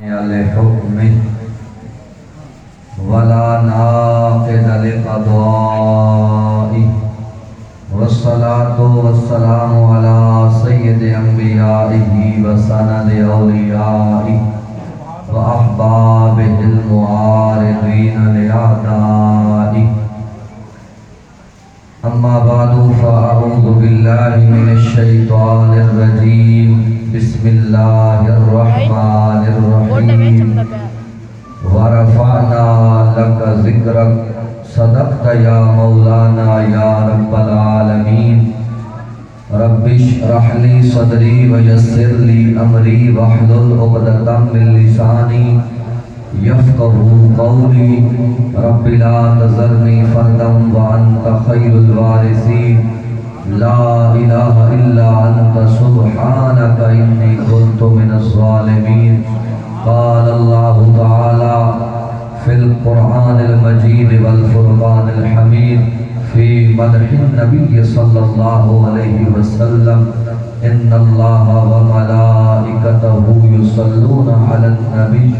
لحكمه ولا ناقض لقضائه والصلاة والسلام على سيد أنبيائه وسند أوليائه وأحبابه المعارضين لأعدائه أما بعد فأعوذ بالله من الشيطان الرجيم بسم الله الرحمن الرحيم ورفعنا لك ذكرك صدقت يا مولانا يا رب العالمين رب اشرح لي صدري ويسر لي أمري واحلل عقدة من لساني يفقهوا قولي رب لا تذرني فردا وأنت خير الوارثين لا إله إلا أنت سبحانك إني كنت من الظالمين قال الله تعالى في القرآن المجيد والفرقان الحميد في مدح النبي صلى الله عليه وسلم إن الله وملائكته يصلون على النبي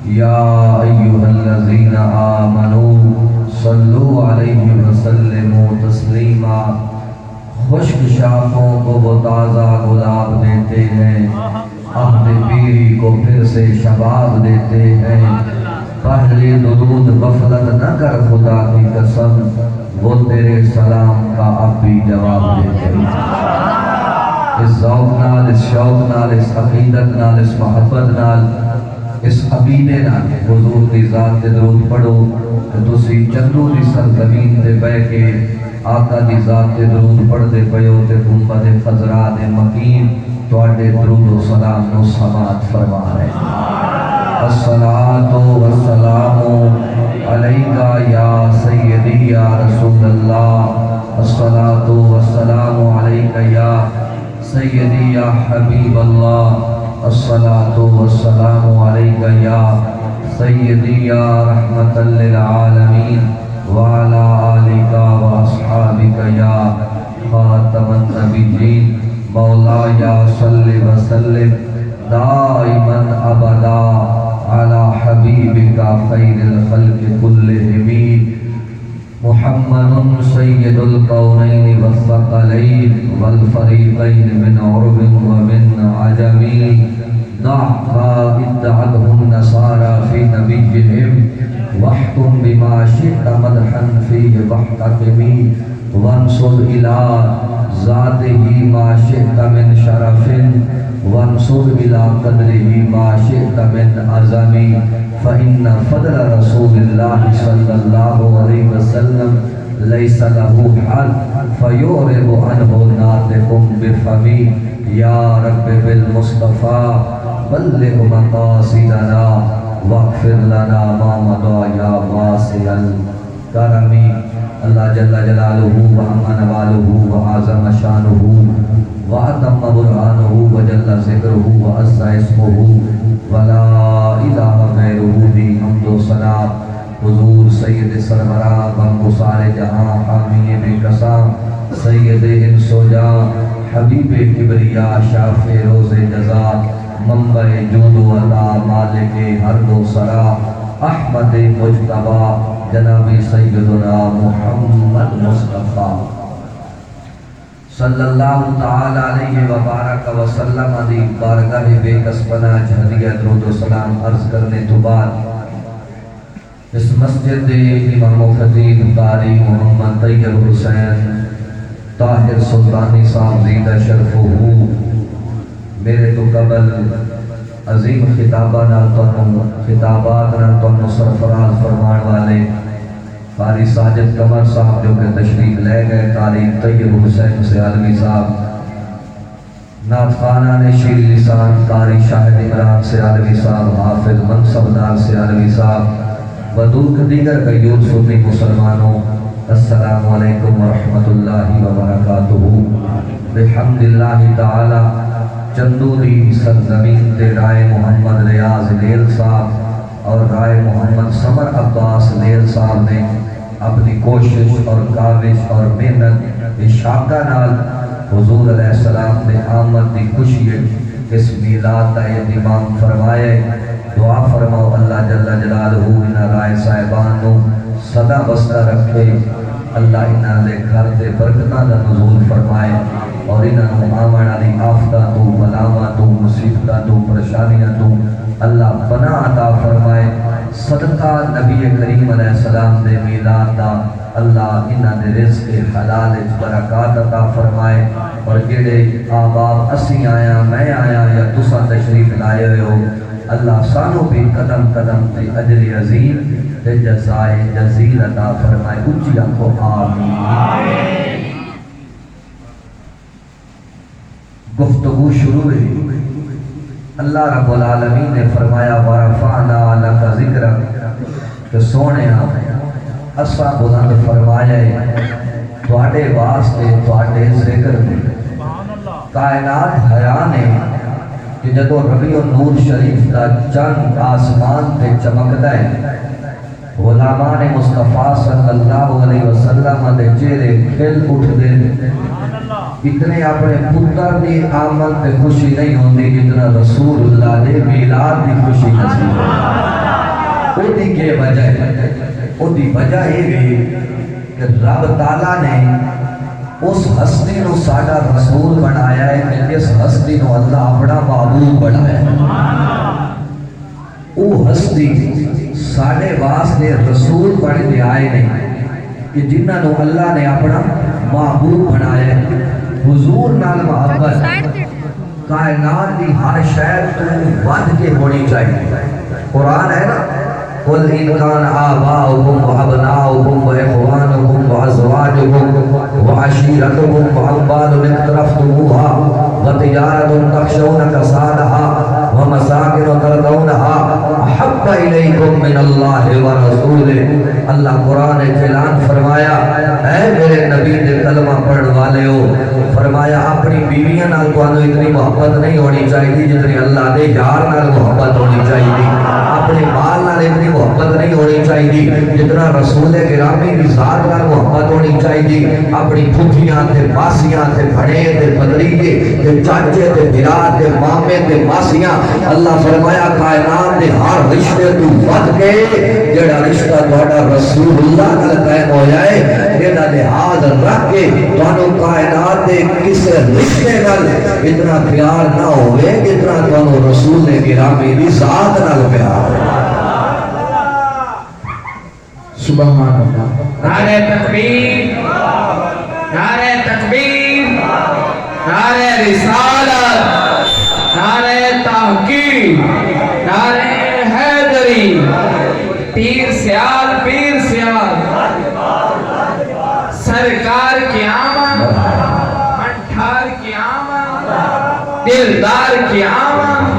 يا أيها الذين آمنوا صلوا عليه وسلموا تسلیما خشک شاخوں کو وہ تازہ گلاب دیتے ہیں عہد پیری کو پھر سے شباب دیتے ہیں پہلے درود غفلت نہ کر خدا کی قسم وہ تیرے سلام کا اب بھی جواب دیتے ہیں اس ذوق نال اس شوق نال اس عقیدت نال اس محبت نال اس عقیدے نال حضور کی ذات تے درود پڑھو کہ تسی چندو دی سرزمین تے بہ کے آقا دی ذات تے درود پڑھ دے پیو تے گنبد خضرا دے مکین تواڈے درود و سلام نو سماعت فرما رہے الصلاۃ والسلام علیکا یا سیدی یا رسول اللہ الصلاۃ والسلام علیکا یا سیدی یا حبیب اللہ الصلاۃ والسلام علیکا یا سیدی یا رحمت للعالمین وعلى آلك وأصحابك يا خاتم النبيين مولاي صل وسلم دائما أبدا على حبيبك خير الخلق كلهم محمد سيد الكونين والثقلين والفريقين من عرب ومن عجم ضع ما ادعته النصارى في نبيهم واحكم بما شئت مدحا فيه واحتكمي وانصر إلى ذاته ما شئت من شرف وانصر إلى قدره ما شئت من عظم فإن فضل رسول الله صلى الله عليه وسلم ليس له حل فيعرض عنه ناطق بفمي يا رب بالمصطفى بلغ مقاصدنا واغفر لنا ما مضى يا واسع الكرم اللہ جل جلالہ وعظم نوالہ وعظم شانہ وعتم برہانہ وجل ذکرہ وعز اسمہ ولا الہ غیرہ دی حمد و ثنا حضور سید سربراہ بمبسار جہاں حامی بے قسام سید انس و جاں حبیب کبریا شاف روز جزا منبع جود و عطا مالک ہر دو سرا احمد مجتبی جناب سیدنا محمد مصطفیٰ صلی اللہ تعالی علیہ وبارک وسلم دی بارگاہ بے کسبنا ہدیہ درود و سلام عرض کرنے تو بعد اس مسجد دے امام و خطیب قاری محمد طیب حسین طاہر سلطانی صاحب زیدہ شرف ہو میرے تو قبل عظیم خطابات نال سرفراز فرمان والے قاری ساجد قمر صاحب جو کہ تشریف لے گئے قاری طیب حسین سیالوی صاحب نعت خوانان شیر لسان قاری شاہد عمران سیالوی صاحب حافظ منصب دار سیالوی صاحب و دیگر غیور سنی مسلمانوں السلام علیکم ورحمت اللہ وبرکاتہ بحمد اللہ تعالی چندوری سرزمین تے رائے محمد ریاض لیل صاحب اور رائے محمد سمر عباس لیل صاحب نے اپنی کوشش اور کاوش اور محنت اشاقہ نال حضور علیہ السلام نے آمد دی خوشی اس میلاد کا اہتمام فرمائے جلالہ انہاں رائے صاحبان نو صدا بستہ رکھے، اللہ انہاں دے گھر دے برکتاں دا نزول فرمائے اور انہاں نو آمن والی آفتاں تو بلاواں تو مصیبتاں تو پریشانیاں تو اللہ پناہ عطا فرمائے۔ صدقہ نبی کریم علیہ السلام دے میلاد دا اللہ انہاں دے رزق حلال وچ برکات عطا فرمائے، اور جڑے آباب اسی آیا میں آیا یا تساں تشریف لائے ہوئے ہو، اللہ سانو بھی قدم قدم تے اجر عظیم تے جزائے جزیل عطا فرمائے۔ اونچی آنکھو آمین۔ گفتگو شروع ہے، اللہ رب العالمین نے فرمایا وَرَفَعْنَا لَكَ ذِكْرَكَ کہ سونیا اسا بلند فرمایا ہے تواڈے واسطے تواڈے ذکر میں۔ کائنات حیران ہے کہ جدو ربیع النور شریف دا چند آسمان تے چمکدا ہے، غلامان مصطفیٰ صلی اللہ علیہ وسلم دے چہرے کھل اٹھدے ہیں۔ اتنے اپنے پتر دی آمد تے خوشی نہیں ہوندی جتنا رسول اللہ دے میلاد دی خوشی نصیب ہے۔ او دی کے وجہ ہے، او دی وجہ ہے کہ رب تعالیٰ نے اس ہستی نو ساڈا رسول بنایا ہے کہ اس ہستی نو اللہ اپنا معبود بنایا ہے۔ او ہستی ساڈے واسطے رسول بن کے آئے نہیں کہ جنہاں نو اللہ نے اپنا معبود بنایا ہے۔ حضور نال محبت کائنات دی ہر شے تو ود کے ہونی چاہیے۔ قرآن ہے نا، قُلْ إِنْ كَانَ آبَاؤُكُمْ وَأَبْنَاؤُكُمْ وَإِخْوَانُكُمْ وَأَزْوَاجُكُمْ وَعَشِيرَتُكُمْ وَأَمْوَالٌ اقْتَرَفْتُمُوهَا وَتِجَارَةٌ تَخْشَوْنَ كَسَادَهَا وَمَسَاكِنُ تَرْضَوْنَهَا أَحَبَّ إِلَيْكُم مِّنَ اللَّهِ وَرَسُولِهِ۔ اللہ قرآن اعلان فرمایا، اے میرے نبی دے کلمہ پڑھنے والے ہو، فرمایا اپنی بیویاں نال تانوں اتنی محبت نہیں ہونی چاہیے جتنی اللہ دے یار نال محبت ہونی چاہیے، اپنے مال نال اتنی محبت نہیں ہونی چاہیے جتنا رسول گرامی کی ذات نال محبت ہونی چاہیے، اپنی پھوپھیاں تے ماسیاں تے بھڑے تے بھتریجے تے چاچے تے بھرا تے مامے تے ماسیاں، اللہ فرمایا کائنات دے ہر رشتے تو ود کے جڑا رشتہ تہاڈا رسول اللہ نال قائم ہویا ہے، جڑا لحاظ رکھ کے تانوں کائنات دے کسے رشتے نال اتنا پیار نہ ہوئے جتنا تانوں رسول گرامی دی ذات نال پیار ہے۔ سبحان اللہ۔ نعرہ تکبیر، نعرہ تکبیر، نعرہ رسالت، نعرہ تحقیق، نعرہ حیدری، پیر سیال پیر سیال، سرکار کی آمد، منٹھار کی آمد، دلدار کی آمد۔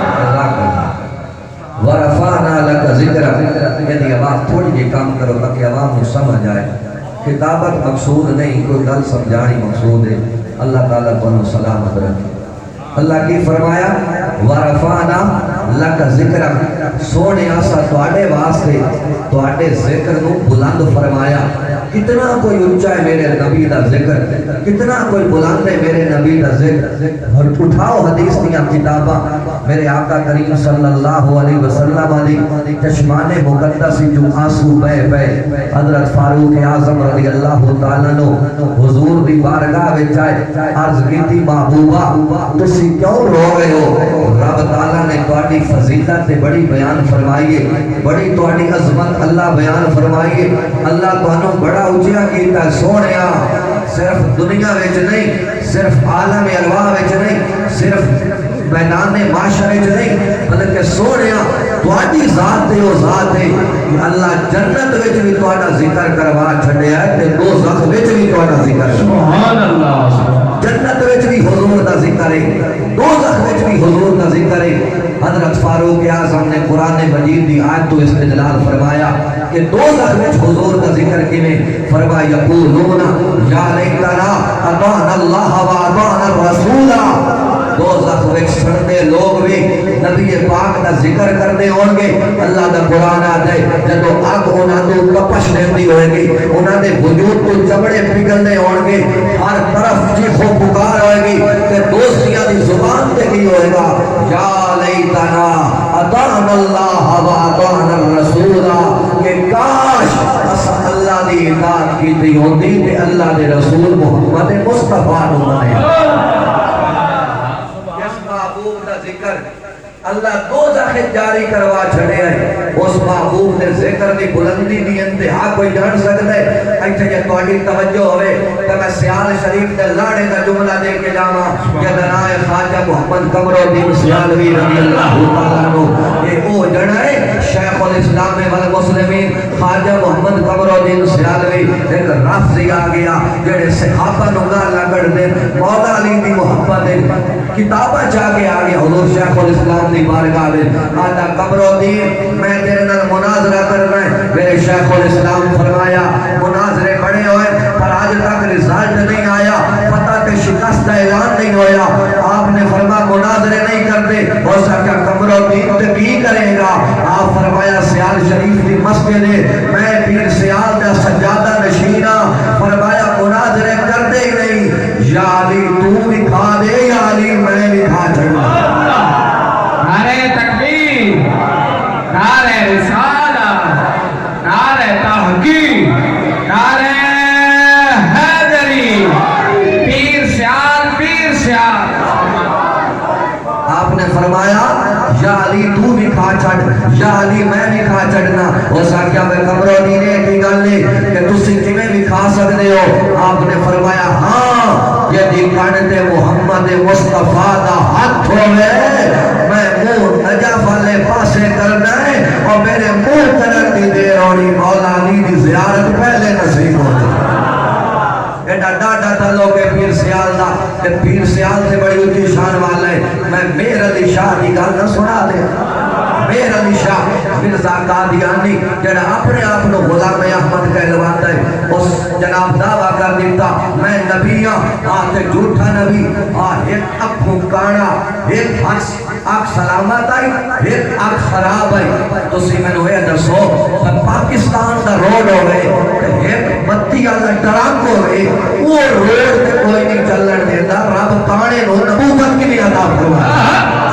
وَرَفَعْنَا لَكَ ذِكْرَكَ، یعنی عوام تھوڑی جی کام کرو تاکہ عوام کو سمجھ آئے۔ کتابت مقصود نہیں، کوئی گل سمجھانی مقصود ہے۔ اللہ تعالیٰ کو سلامت رکھے۔ اللہ کی فرمایا وَرَفَعْنَا لَكَ ذِكْرَكَ، سونے آسا تواڈے واسطے تواڈے ذکر نو بلند فرمایا۔ کتنا کوئی اونچا ہے میرے نبی دا ذکر، کتنا کوئی بلند ہے میرے نبی دا ذکر۔ اور اٹھاؤ حدیث دیاں کتاباں، میرے آقا کریم صلی اللہ علیہ وسلم علی چشمان مقدس جو آنسو بہ بہ حضرت فاروق اعظم رضی اللہ تعالیٰ نو حضور دی بارگاہ وچ آئے، عرض کیتی محبوبہ تسی کیوں رو رہے ہو؟ رب تعالیٰ نے تواڈی فضیلت بڑی بیان فرمائیے، بڑی تواڈی عظمت اللہ بیان فرمائیے، اللہ تانوں بڑا اونچا کیتا سونیا، صرف دنیا وچ نہیں، صرف عالم ارواح وچ نہیں، صرف میدان معاشرے وچ نہیں، بلکہ سونیا تواڈی ذات تے او ذات ہے کہ اللہ جنت وچ بھی تواڈا ذکر کروا چھڈیا ہے تے دوزخ وچ بھی تواڈا ذکر۔ سبحان اللہ۔ جنت وچ بھی حضور دا ذکر ہے، دوزخ وچ بھی حضور دا ذکر ہے۔ حضرت فاروق اعظم نے قرآن مجید دی آیت تو استدلال فرمایا کہ دوزخ وچ حضور دا ذکر کیویں فرمایا یقولون یا لیتنا اطعنا اللہ و اطعنا الرسول۔ دوزخ وچ سڑتے لوگ بھی نبی پاک دا ذکر کرتے ہوں گے، اللہ دا قرآن آتا ہے جدو اگ انہاں تو کپش دیتی ہوئے گی، انہاں دے وجود کو چمڑے پگھلنے ہوں گے، ہر طرف چیخو پکار ہوئے گی کہ دوستیاں دی زبان تے کی ہوئے گا یا لیتنا اطعنا اللہ وَأَطَعْنَا الرَّسُولَ کہ کاش اس اللہ دی اطاعت کی ہوندی تے اللہ دے رسول محمد مصطفیٰ نو منے۔ اس محبوب دا ذکر اللہ دوزخ جاری کروا چھڑے ہیں، اس محبوب نے ذکر دی بلندی دی انتہا کوئی جان سکتا ہے۔ ایتھے جے تہاڈی توجہ ہوئے تے میں سیال شریف دے لاڑے دا جملہ دے کے جاواں کہ جناب خواجہ محمد قمرالدین سیالوی رضی اللہ تعالیٰ عنہ، یہ او جڑا ہے شیخ الاسلام والمسلمین خواجہ محمد قمرالدین سیالوی ایک رافضی آ گیا جڑے صحابہ نو گالاں کڈدے، مولا علی دی محبت کتاباں چا کے آ گیا حضور شیخ الاسلام دی بارگاہ میں آدھا قمرالدین میں تیرے نال مناظرہ کرنا ہے۔ میرے شیخ الاسلام فرمایا مناظرے بڑے ہوئے پر آج تک رزلٹ نہیں آیا، فتح تے شکست کا اعلان نہیں ہویا۔ آپ نے فرمایا مناظرے نہیں کرتے، ہو سکتا قمرالدین تے کی کرے گا؟ آپ فرمایا سیال شریف کی مسجد ہے، میں پیر سیال دا سجادہ نشینہ، فرمایا مناظرے کرتے ہی نہیں، یا علی تو بھی کھا دے یا علی میں بھی کھا چھڑا۔ نعرہ تکبیر، نعرہ رسالہ، نعرہ تحقیق، نعرہ حیدری، پیر سیال، پیر سیال۔ آپ نے فرمایا یا علی تو بھی کھا چھڑ، یا علی میں بھی کھا چھڑنا۔ ہو سکیا میں قمرالدین نے کی گل لے کہ تسی کیویں بھی کھا سکتے ہو؟ آپ نے فرمایا ہاں یہ دی کانتے محمد مصطفیٰ دا ہاتھ ہوئے، میں منہ نجف والے پاسے کرنا ہے اور میرے منہ کرن دی دیر ہونی، مولا علی دی زیارت پہلے نصیب ہوتی۔ ایڈا ڈاڈا تھلو کے پیر سیال دا کہ پیر سیال سے بڑی اونچی شان والا ہے۔ میں میر علی شاہ دی گل نہ سنا دے، میر علی شاہ مرزا قادیانی جڑا اپنے آپ نو غلام احمد کہلواتا ہے، اس جناب دعویٰ کر دیتا میں نبی ہاں، آتے جھوٹا نبی، ایک اکھوں کانا، ایک آنکھ سلامت آئی، ایک آنکھ خراب آئی۔ تو سی میں نوے دسو پاکستان دا روڈ ہوئے ایک بتی آدھا ٹرانک ہوئے، وہ روڈ تے کوئی نہیں چلن دیتا، رب کانے نو نبوت کی نہیں عطا فرمایا۔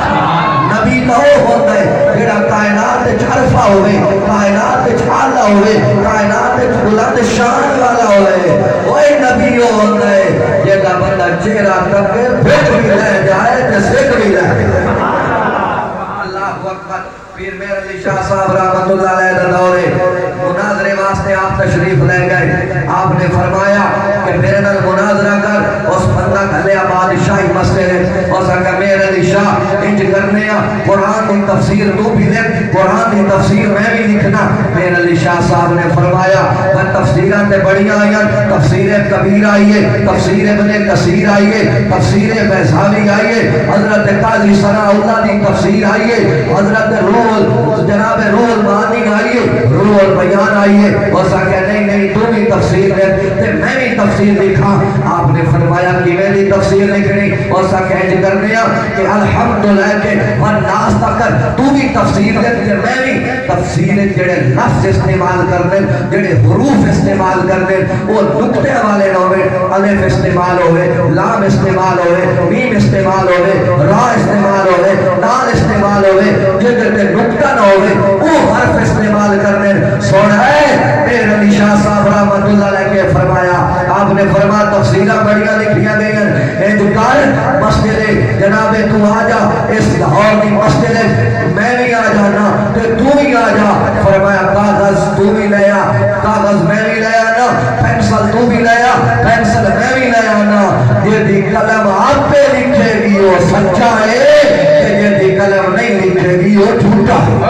نبی تو ہوتا ہے جڑا کائنات چرفا ہوئے، کائنات چھالا ہوئے، کائنات بلند شان والا ہوئے، وہی نبی ہوتا ہے جڑا بندہ چہرہ تکے بھٹ بھی لے جائے تے سکھ بھی لے جائے۔ اللہ اکبر۔ پیر میر علی شاہ صاحب رحمت اللہ علیہ دا دورے مناظرے واسطے آپ تشریف لے گئے۔ آپ نے فرمایا کہ میرے نال مناظرہ کر، اس بندہ گھلیا بادشاہی مسئلے ہے، اور سکا میر علی شاہ انج کرنے قرآن کی تفسیر تو بھی لکھ، قرآن کی تفسیر میں بھی لکھنا۔ میر علی شاہ صاحب نے فرمایا میں تفسیرات بڑی آئیں، تفسیر کبیر آئیے، تفسیر ابن کثیر آئیے، تفسیر بیضاوی آئیے، حضرت قاضی ثناء اللہ کی تفسیر آئیے، حضرت جناب روح المعانی آئیے، روح البیان آئیے، اور سکا نہیں تو بھی تفسیر تے میں بھی تفسیر لکھا۔ آپ نے فرمایا کہ میں بھی تفسیر لکھنی، اور سکا انج کرنے کہ الحمدللہ کے والناس تک تو بھی تفسیر تے میں بھی تفسیر جڑے لفظ استعمال کرنے، جڑے حروف استعمال کرنے، وہ نقطے والے نہ ہوئے، الف استعمال ہوئے، لام استعمال ہوئے، میم استعمال ہوئے، را استعمال ہوئے، دال استعمال ہوئے، جدر تے نقطہ نہ ہوئے وہ حرف استعمال کرنے۔ سونا ہے میر علی شاہ صاحب رحمت اللہ علیہ کے فرمایا، آپ نے فرمایا تفسیرہ بڑیاں لکھیاں گئی ہیں، اے دکار مسجد جناب تو آجا، اس لاہور کی مسجد میں بھی آ جانا تو تو بھی آ جا۔ فرمایا کاغذ تو بھی لیا، کاغذ میں بھی لیا نا، پینسل تو بھی لیا، پینسل میں بھی لیا نا، یہ دی قلم آپ پہ لکھے گی وہ سچا ہے، یہ دی قلم نہیں لکھے گی وہ جھوٹا ہے۔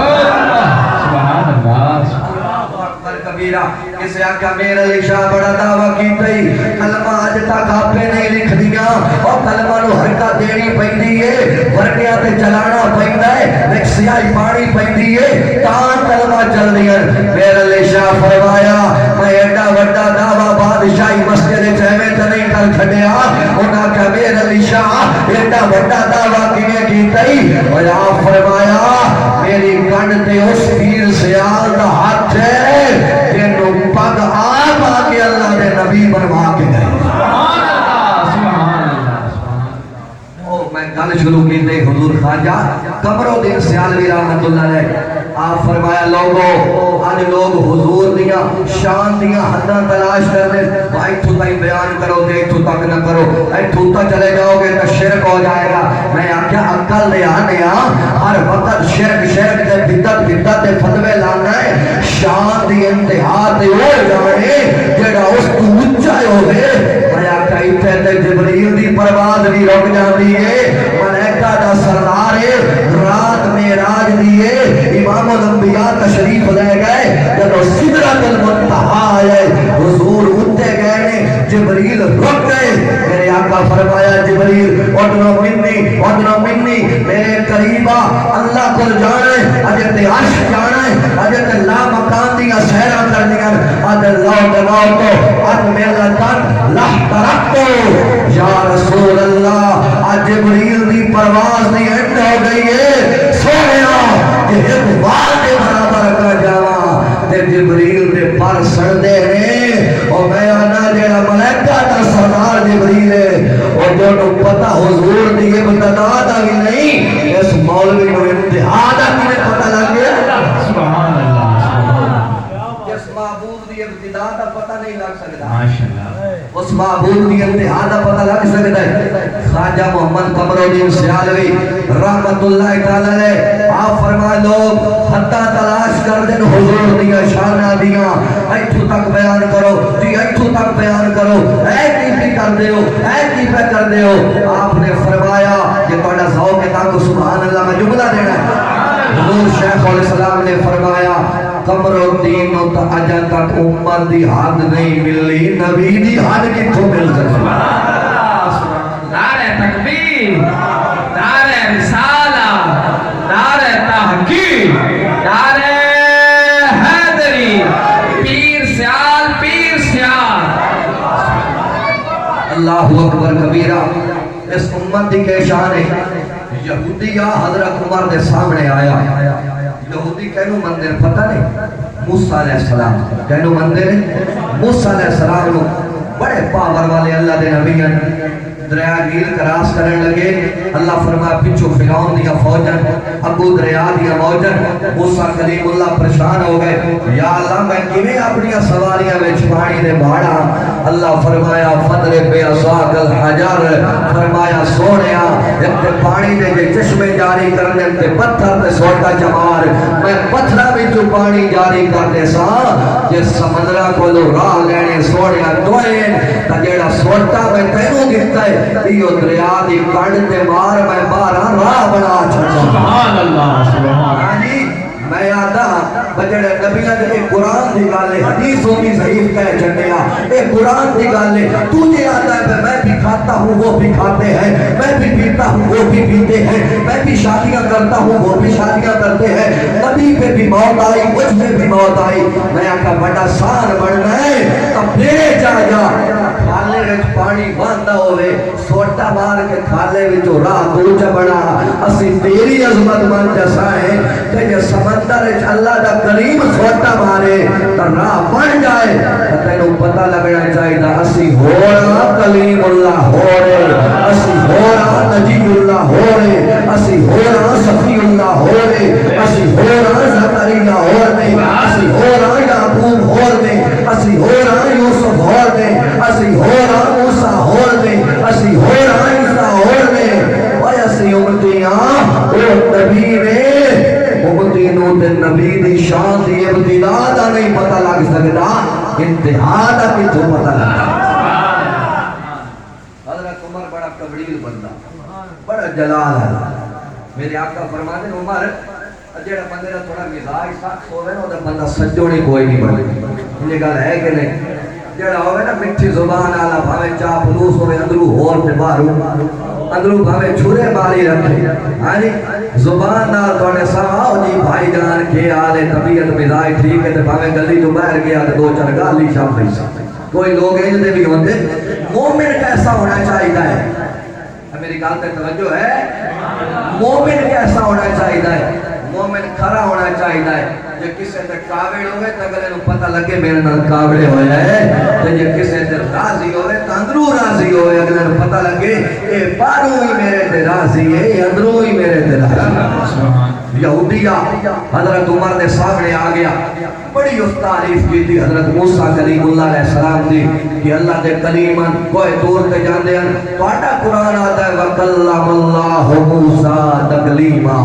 کبیرہ کسے آقا میر علی شاہ بڑا دعویٰ کی تھی، کلمہ آج تک آپ پہ نہیں لکھ دیا، اور کلمہ نو حرکت دینی پہنی ہے، ورقیاں تے چلانا پہنتا ہے، ایک سیاہی پانی پہنی ہے، تاں کلمہ چل دیا۔ میر علی شاہ فرمایا میں ایڈا وڈا دعویٰ بادشاہی مسجد چہمے تے نہیں کر کھڑیا، انہاں کہ میر علی شاہ ایڈا وڈا دعویٰ کیویں کی تھی، اور آپ فرمایا میری گنڈ تے اس پیر سیال دا ہاتھ ہے جنہوں پگ آپ آکے اللہ دے نبی بنوا کے گئے۔ میں گل شروع کی تھی حضور خواجہ قمرالدین سیالوی رحمت اللہ علیہ، آپ فرمایا لوگوں آج لوگ حضور دیا شان دیا حداں تلاش کرنے بھائی تو تائی بیان کرو گے تو تک نہ کرو تو تا چلے جاؤ گے تو شرک ہو جائے گا میں آکھیا عقل لے آنے ہر وقت شرک دے بدت دے فتوے لانا ہے شان دی انتہا تے ہو جانے جڑا اس تو اونچا ہوے میں آکھیا ایتھے تے جبریل دی پرواز بھی رک جاندی ہے ملائکہ دا سردار ہے رات معراج دیے امام الانبیاء تشریف لے گئے جب سدرۃ المنتہا آئے حضور اٹھتے گئے نے جبریل رک گئے میرے آقا فرمایا جبریل اٹھنا منی میرے قریبا اللہ کو جانے اجت عرش جانے اجت لا مکان دیا سہرہ کر دیا اد اللہ دلاؤ تو اد ملتن لہ ترکتو یا رسول اللہ آج جبریل دی پرواز نہیں ہٹ ہو گئی ہے سویا کہ ایک بار دے برابر کا جانا تے جبریل دے پر سڑ دے رہے اور میں آنا جیڑا ملائکہ دا سردار جبریل ہے اور جو نو پتہ حضور دیئے بتدا دا بھی نہیں اس مولوی کو انتہا دا بھی پتہ لگ گیا سبحان اللہ جس معبود دی ابتدا دا پتہ نہیں لگ سکتا ماشاءاللہ اس معبود دی انتہا دا پتہ لگ سکتا ہے خواجہ محمد قمرالدین سیالوی رحمت اللہ تعالی علیہ آپ فرمائے لوگ حتی تلاش کر دیں حضور دیا شانہ دیا ایتھو تک بیان کرو جی ایتھو تک بیان کرو اے کی کر دے ہو اے کی پہ کر دے ہو آپ نے فرمایا کہ توڑا ذوق تاکو سبحان اللہ میں جملہ دینا ہے حضور شیخ علیہ السلام نے فرمایا قمرالدین و اجا تک امت دی حد نہیں ملی نبی دی حد کی تو مل سکتا نعرہ تکبیر نعرہ رسالہ نعرہ تحقیق نعرہ حیدری پیر سیال اللہ اکبر کبیرہ اس امت دی کے شان ہے یہودی یا حضرت عمر دے سامنے آیا یہودی کہنو مندر پتہ نہیں موسیٰ علیہ السلام کہنو مندر موسیٰ علیہ السلام بڑے پاور والے اللہ دے نبی ہیں دریا نیل کراس کرنے لگے اللہ فرمایا پچھو فرعون دیا فوجن ابو دریا دیا موجن موسیٰ کلیم اللہ پریشان ہو گئے یا اللہ میں کیویں اپنی سواریاں میں پانی دے بھاڑا اللہ فرمایا فضرب بعصاک الحجر فرمایا سونیا جب پانی دے جے چشمے جاری کرنے تے پتھر تے سوٹا چمار میں پتھرا وچ پانی جاری کرنے سا جس سمندرا کولو راہ لینے سونیا دوئیں تا جیڑا سوٹا میں تینوں دتا ہے یہ دریا دی کڑ تے مار میں بارہ راہ بنا چھڑا سبحان اللہ سبحان اللہ میں آدھا بجڑے نبیہ دے قرآن دی گالے حدیثوں کی ضعیف کہہ چھڑیا اے قرآن دی گالے تجھے آدھا ہے میں بھی کھاتا ہوں وہ بھی کھاتے ہیں میں بھی پیتا ہوں وہ بھی پیتے ہیں میں بھی شادیاں کرتا ہوں وہ بھی شادیاں کرتے ہیں نبی پہ بھی موت آئی مجھ پہ بھی موت آئی میں آکا بڑا سان بڑھنا ہے اب میرے جا کھالے رچ پانی باندھا ہوئے سوٹا مار کے کھالے بھی جو راہ دوچہ بڑا اسی تیری عظمت من جسائیں کہ یہ سمندر اللہ دا کریم سوٹا مارے تو راہ بڑھ جائے تینوں پتہ لگنا چاہیے دا اسی ہو رہا کلیم اللہ ہو رہے اسی ہو رہا نجی اللہ ہو رہے اسی ہو رہا صفی اللہ ہو رہے اسی ہو رہا زکریہ ہو رہے اسی ہو رہا یعقوب ہو رہے اسی ہو رہا یوسف ہو رہے اسی ہو رہا موسیٰ ہو رہے اسی ہو رہا عیسیٰ ہو رہے اور اسی امتیاں او نبی نے امتینوں تے نبی دی شان دی ابتدا دا نہیں پتہ لگ سکتا انتہا دا کی تو پتہ لگتا حضرت عمر بڑا قبریل بندہ بڑا جلال ہے میرے آقا فرماتے ہیں عمر جیڑا بندے دا تھوڑا مزاج سخت ہوئے نا وہ بندہ سجوڑی کوئی نہیں بنے یہ گل ہے کہ نہیں جیڑا ہوئے نا مٹھی زبان آلا بھاوے چاپ لوس ہوئے اندرو ہور تے بارو اندرو بھاوے چھوڑے ماری رکھے آنی زبان نال توڑے سواؤ جی بھائی جان کے آلے طبیعت مزاج ٹھیک ہے تے بھاوے گلی تو باہر گیا تے دو چار گالی شام پیسا کوئی لوگ ہیں جتے بھی ہوتے مومن کیسا ہونا چاہیے ہے میری گال تے توجہ ہے مومن کیسا ہونا چاہیے ہے مومن کھرا ہونا چاہیے ہے جب کسے تے کاوڑ ہوئے تو اگر انہوں پتہ لگے میرے نال کاوڑے ہویا ہے تو جب کسے تے راضی ہوئے تو اندروں راضی ہوئے اگر انہوں پتہ لگے اے باروں ہی میرے تے راضی ہے اندروں ہی میرے تے راضی ہے یہودیہ حضرت عمر نے سامنے آ گیا، بڑی اس تعریف کی تھی حضرت موسیٰ کلیم اللہ علیہ السلام دی کہ اللہ دے کلیمن کوئی دور تے جاندے ہیں تو آٹا قرآن آتا ہے وَقَلَّمَ اللَّهُ مُوسَىٰ تَقْلِيمًا،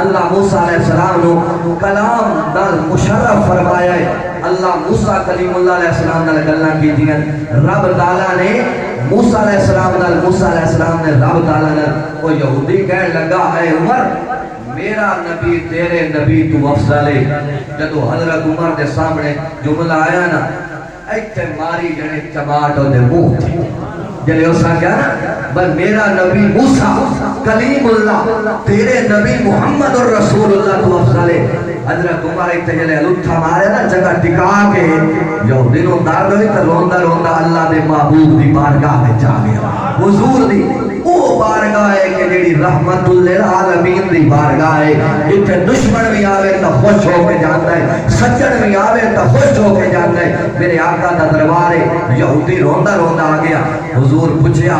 اللہ موسیٰ علیہ السلام نو کلام دل مشرف فرمایا ہے۔ اللہ موسیٰ کلیم اللہ علیہ السلام نے گلاں کی دیا، رب تعالیٰ نے موسیٰ علیہ السلام نے رب تعالیٰ نے وہ یہودی کہنے لگا اے عمر میرا نبی تیرے نبی تو افضل ہے۔ جدو حضرت عمر دے سامنے جملہ آیا نا ایتھے ماری جنے چماٹو دے منہ تھی جلے اسا کیا نا بل میرا نبی موسیٰ کلیم اللہ تیرے نبی محمد الرسول اللہ تو افضل ہے۔ حضرت عمر ایتھے جلے لٹھا مارے نا جگہ ٹکا کے جو دنوں درد ہوئی تو روندہ روندہ اللہ دے محبوب دی بارگاہ میں جا گیا، حضور دی وہ بارگاہ ہے کہ جیڑی رحمت للعالمین دی بارگاہ ہے، اتھے دشمن بھی آوے تو خوش ہو کے جانتا ہے، سجن بھی آوے تو خوش ہو کے جانتا ہے۔ میرے آقا دا دربار ہے، یہودی روندہ روندہ آ گیا، حضور پوچھیا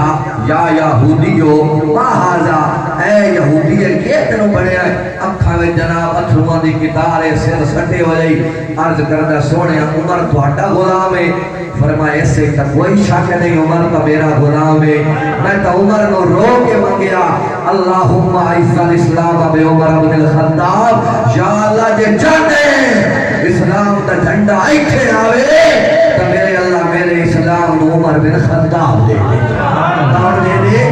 یا یہودیو ما ہاذا، اے یہودی یہ تینوں بڑے ہیں اکھاں وچ جناب اتھرواں دی کتار سر سٹے ہو جائی، عرض کردا سونے عمر تہاڈا غلام ہے، فرمایا ایسے تا کوئی شک نہیں عمر کا میرا غلام ہے۔ میں تا عمر نو رو کے منگیا اللہم اعز الاسلام بے عمر بن الخطاب، یا اللہ جے چاہتے اسلام تا جھنڈا ایتھے آوے تو میرے اللہ میرے اسلام نو عمر بن خطاب دے دے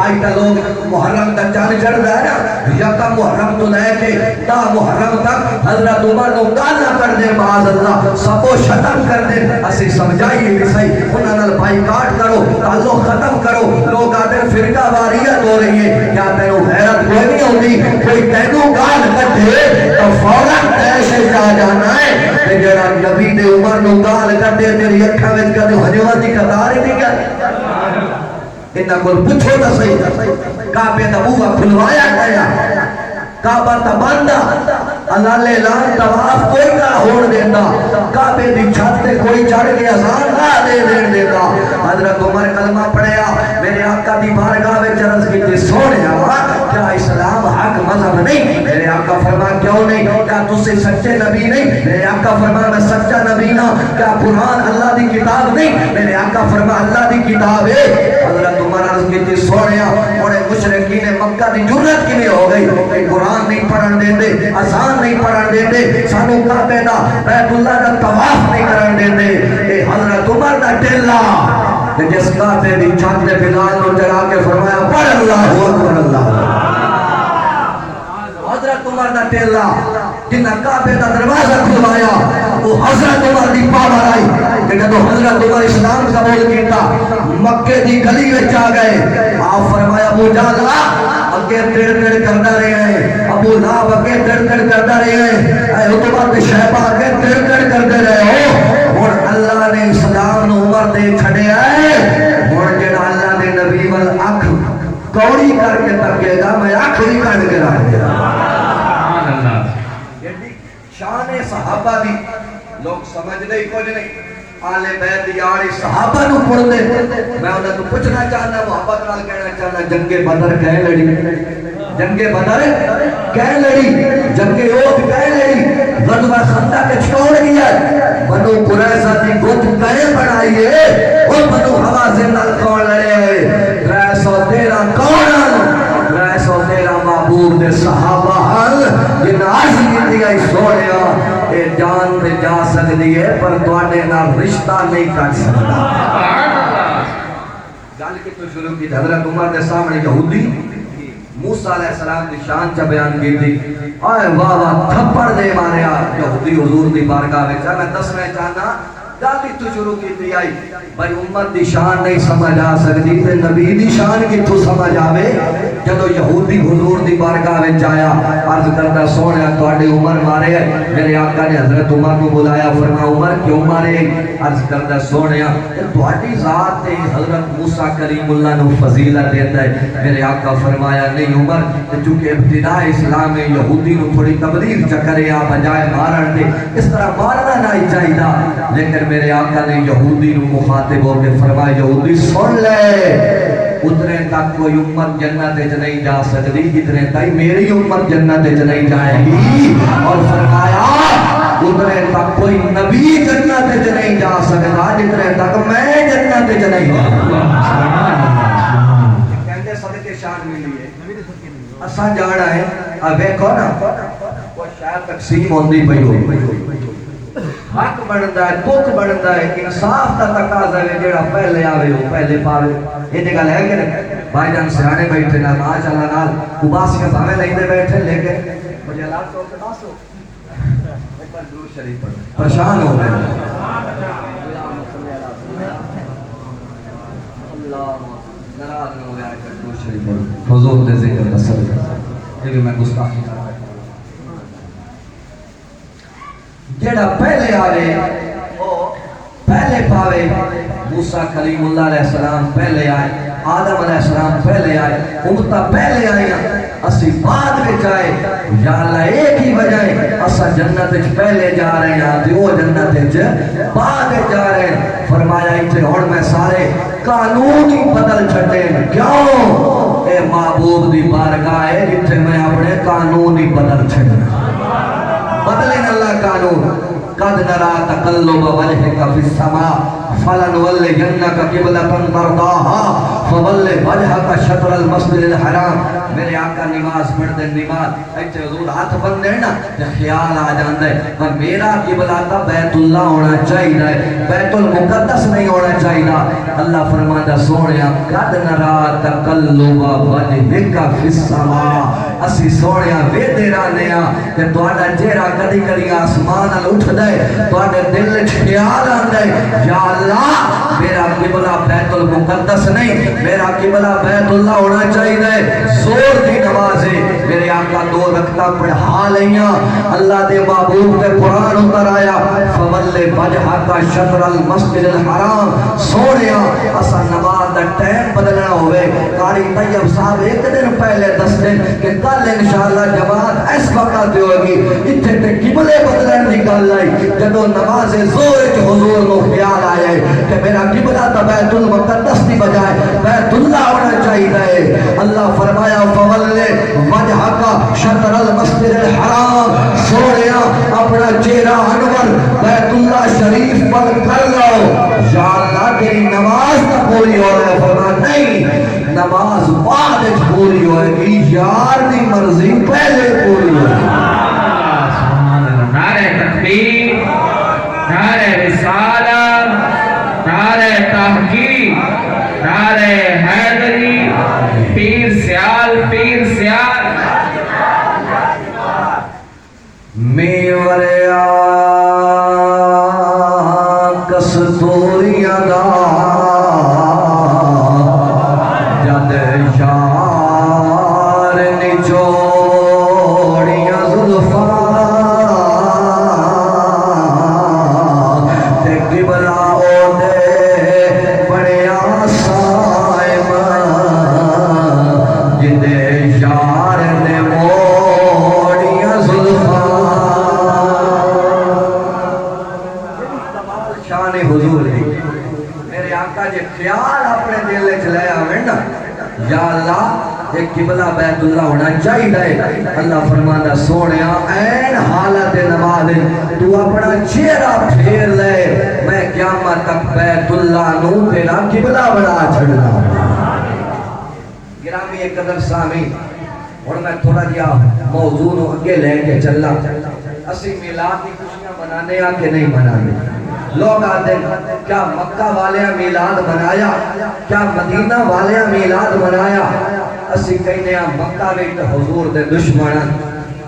آج تا لوگ محرم تا چاند چڑھ رہا ہے نا، یکا محرم تو لے کے تا محرم تک حضرت عمر نو گانا کر دے معاذ اللہ، سبو شتم کر دے، اسی سمجھائیے بھی صحیح انہاں نال بھائی کاٹ کرو، تعلق ختم کرو، لوگ آتے فرقہ واریت ہو رہی ہے، کیا تینوں غیرت کوئی نہیں ہوتی، کوئی تینوں گال کٹھے تو فوراں تیشے جا جانا ہے، کہ جڑا نبی دے عمر نو گال کٹھے تیری اکھا وچ کدے حجوہ دی قطار ہی نہیں کیا انہاں کو پوچھو تا صحیح، کعبے دا بوہا کھلوایا گیا، کعبہ تا بندہ، اللہ لے لان طواف کوئی نہ ہون دیتا، کعبے دی چھت تے کوئی چڑھ کے اذان نہ دے دیتا۔ حضرت عمر کلمہ پڑھیا، میرے آقا دی بارگاہ وچ عرض کیتی سونیا کیا اسلام حق مذہب نہیں؟ میرے آقا فرمایا کیوں نہیں؟ کیا تسی سچے نبی نہیں؟ میرے آقا فرمایا میں سچا نبی نا، کیا قرآن اللہ دی کتاب نہیں؟ میرے آقا فرمایا اللہ دی کتاب ہے۔ حضرت عمر عرض کیتی سونیا انہیں مشرکین مکہ دی جرت کی ہو گئی کہ قرآن نہیں پڑھن دیندے، اذان نہیں پڑھن دیندے، سانو کعبے دا بیت اللہ دا طواف نہیں کرن دیندے۔ اے حضرت عمر دا ٹیلا جس کعبے دی چھت نے بلال کو چڑھا کے فرمایا پڑھ اللہ اکبر اللہ، حضرت عمر دا ٹیلا جنہ کعبے دا دروازہ کھلوایا وہ حضرت عمر دی پاور آئی کہ جب حضرت عمر اسلام قبول کیتا مکے دی گلی وچ آ گئے، آپ فرمایا ابو جہل اگے تڑ تڑ کردا رہے ہیں، ابو لہب اگے تڑ تڑ کردا رہے ہیں، اے عتبہ تے شیبہ اگے تڑ تڑ کردے رہے ہو، اور اللہ نے اسلام نو عمر دے چھڈیا ہے، اور جڑا اللہ نے نبی ول اکھ کوڑی کر کے تکے گا میں اکھ بھی کٹ کے رکھ دیا۔ سبحان اللہ، شان صحابہ دی لوگ سمجھ نہیں کچھ نہیں، آلِ بیت دی آڑی صحابہ نو پڑھ دے، میں انہاں تو پوچھنا چاہنا محبت نال کہنا چاہنا جنگ بدر کہہ لڑی، جنگ بدر کہہ لڑی، جنگ احد کہہ لڑی، غزوہ خندق کے چھوڑ گیا، بنو قریظہ دی گت کہے بنائیے، اور بنو حوازن نال کون لڑے ہوئے، 313 کون 313 محبوب دے صحابہ حل جن عرض کی دیگئی سوڑیا اے جان تے جا سکتی ہے پر توانے نہ رشتہ نہیں کٹ سکتا۔ گل کی تو شروع کی حضرت عمر دے سامنے یہودی موسیٰ علیہ السلام کی شان چا بیان کی تھی، آئے واہ واہ تھپڑ دے مارے یہودی حضور دی بارگاہ میں چاہنا دسنے چاہنا گالی تو شروع کی تھی آئی بھائی امت دی شان نہیں سمجھ آ سکتی تے نبی دی شان کی تو سمجھ آوے جدو یہودی حضور دی بارگاہ میں جایا عرض کرتا سونے توڑے عمر مارے ہیں، میرے آقا نے حضرت عمر کو بلایا فرما عمر کیوں مارے؟ عرض کرتا سونے توڑی ذات تے حضرت موسیٰ کریم اللہ نے فضیلت دیتا ہے۔ میرے آقا فرمایا نہیں عمر چونکہ ابتداء اسلام میں یہودی نے تھوڑی تبلیغ چکرے آپ بجائے مارن دے اس طرح مارنا نہیں چاہیے، لیکن میرے آقا نے یہودی نو مخاطب ہو کے فرمایا یہودی سن لے اتنے تک کوئی امت جنت وچ نہیں جا سکتی جتنے تک میری امت جنت وچ نہیں جائے گی، اور فرمایا اتنے تک کوئی نبی جنت وچ نہیں جا سکتا جتنے تک میں جنت وچ نہیں جا کہندے صدقے شان ملی ہے اساں جانا ہے اب ویکھو نا وہ شاید تقسیم ہوندی پئی ہوئی حق بنتا ہے دکھ بنتا ہے انصاف کا تقاضا ہے جڑا پہلے آوے وہ پہلے پاوے یہ گل ہے کہ نہیں بھائی جان سیانے بیٹھے نا ماشاءاللہ نال اباسیاں بھاوے لیندے بیٹھے لیکن مجھے حالات تو کے پاس ہو ایک بار درود شریف پڑھ پریشان ہو گئے اللہ ناراض نہ ہو جائے کہ درود شریف پڑھ حضور دے ذکر کا صدقہ یہ بھی میں گستاخی کر رہا ہوں جڑا پہلے آوے وہ پہلے پاوے موسیٰ کلیم اللہ علیہ السلام پہلے آئے آدم علیہ السلام پہلے آئے امتہ پہلے آئیاں اسی بعد میں جائے یا اللہ ایک ہی وجہ ہے اسا جنت پہلے جا رہے ہیں تو وہ جنت بعد جا رہے ہیں فرمایا اتنے اور میں سارے قانون ہی بدل چھٹے کیوں اے معبود دی بارگاہ ہے جتنے میں اپنے قانون ہی بدل چھٹے بدلیں اللہ قانون قد نرا تقلب وجهك في السماء فلنولينك قبلة ترضاها فول وجهك شطر المسجد الحرام میرے آقا نماز پڑھ دے نماز ایچے حضور ہاتھ بندے نا خیال آ جاندے پر میرا قبلہ تا بیت اللہ ہونا چاہیے بیت المقدس نہیں ہونا چاہیے اللہ فرماتا سونیا قد نرا تقلب وجهك في السماء اسی سونیا وے دیرانیا کہ تواڈا چہرہ کدی کدی آسمان ال اٹھ دے تواڈے دل وچ خیال آندے یا اللہ میرا قبلہ بیت المقدس نہیں میرا قبلہ بیت اللہ ہونا چاہیے زور دی نماز ہے میرے آقا دو رکعتاں پڑھا لیاں اللہ دے محبوب تے قرآن اتر آیا فول وجهك شطر المسجد الحرام سونیا اسا نماز دا ٹائم بدلنا ہوئے قاری طیب صاحب ایک دن پہلے دس دن کہ کل انشاءاللہ جماعت اس وقت ہوگی اتھے تے قبلے بدلن دی گل آئی جدو نماز زور وچ حضور نو خیال آیا کہ میرا قبلہ تا بیت المقدس دی بجائے بیت اللہ ہونا چاہیے اللہ فرمایا فول وجهك شطر المسجد الحرام سونیا اپنا چہرہ انور بیت اللہ شریف پر کر لو یا اللہ تیری نماز تا پوری ہو رہے فرما نہیں نماز بعد پوری ہوئے گی یار دی مرضی پہلے پوری ہوئے گی نعرہ تکبیر نعرہ رسالت نعرہ تحقیق نعرہ حیدری پیر سیال میوریا کستوریاں دا جد یار نچوڑیاں زلفاں تے قبلہ او دے بڑیا سائمہ جدے یار نے موڑیاں زلفاں شان حضور ہے میرے آقا جے خیال اپنے دل وچ لے آویں نا یا اللہ ایک قبلہ بیت اللہ ہونا چاہیے اللہ فرماتا سونیا این حالت نماز تو اپنا چہرہ پھیر لے میں قیامت تک بیت اللہ نو تیرا قبلہ بنا چھڑنا گرامی ایک قدر سامی اور میں تھوڑا جیا موضوع نو اگے لے کے چلا اسی میلاد کی خوشیاں منانے یا کہ نہیں منانے لوگ آتے ہیں کیا مکہ والے میلاد منایا کیا مدینہ والے میلاد منایا اسی کہنے ہیں مکہ ویٹ حضور دے دشمنان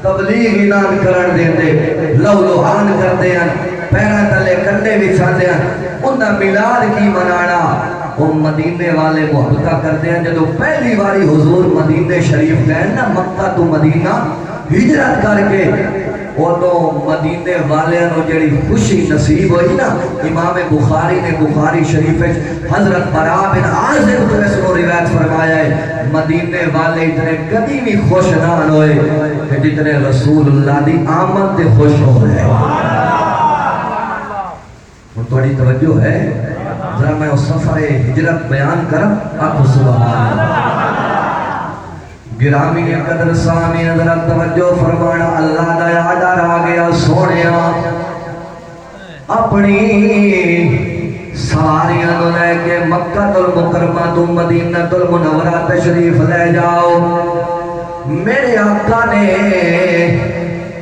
تبلیغ انان کرن دیندے لو لوحان کردے ہیں پیرہ تلے کنڈے بچھاندے ہیں انہاں میلاد کی منانا وہ مدینے والے محبتہ کرتے ہیں جدو پہلی باری حضور مدینے شریف گئے نا مکہ تو مدینہ ہجرت کر کے وہ تو مدینے والے نو جڑی خوشی نصیب ہوئی نا امام بخاری نے بخاری شریف حضرت برا بن عازب تو اس کو روایت فرمایا ہے مدینے والے اتنے کبھی بھی خوش نہ ہوئے کہ جتنے رسول اللہ دی آمد تے خوش ہو رہے اور تھوڑی توجہ ہے ذرا میں اس سفر ہجرت بیان کرم آپ سبحان اللہ گرامی قدر سامی حضرت توجہ فرمانا اللہ دا یاد آ گیا سونیا اپنی سواریاں نو لے کے مکہ المکرمہ تو مدینہ المنورہ تشریف لے جاؤ میرے آقا نے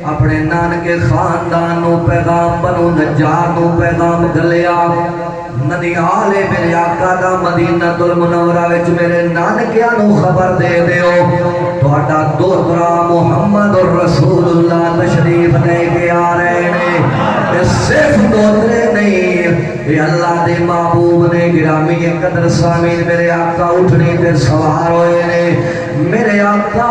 اپنے نانکے خاندان نو پیغام بنو نجار نو پیغام گلیا ننیال میرے آقا دا مدینہ المنورہ وچ میرے نانکیاں نو خبر دے دیو تہاڈا دوترا محمد الرسول اللہ تشریف لے کے آ رہے نے صرف دوترے نہیں یہ اللہ دے محبوب نے گرامی قدر سامین میرے آقا اٹھنی تے سوار ہوئے نے میرے آقا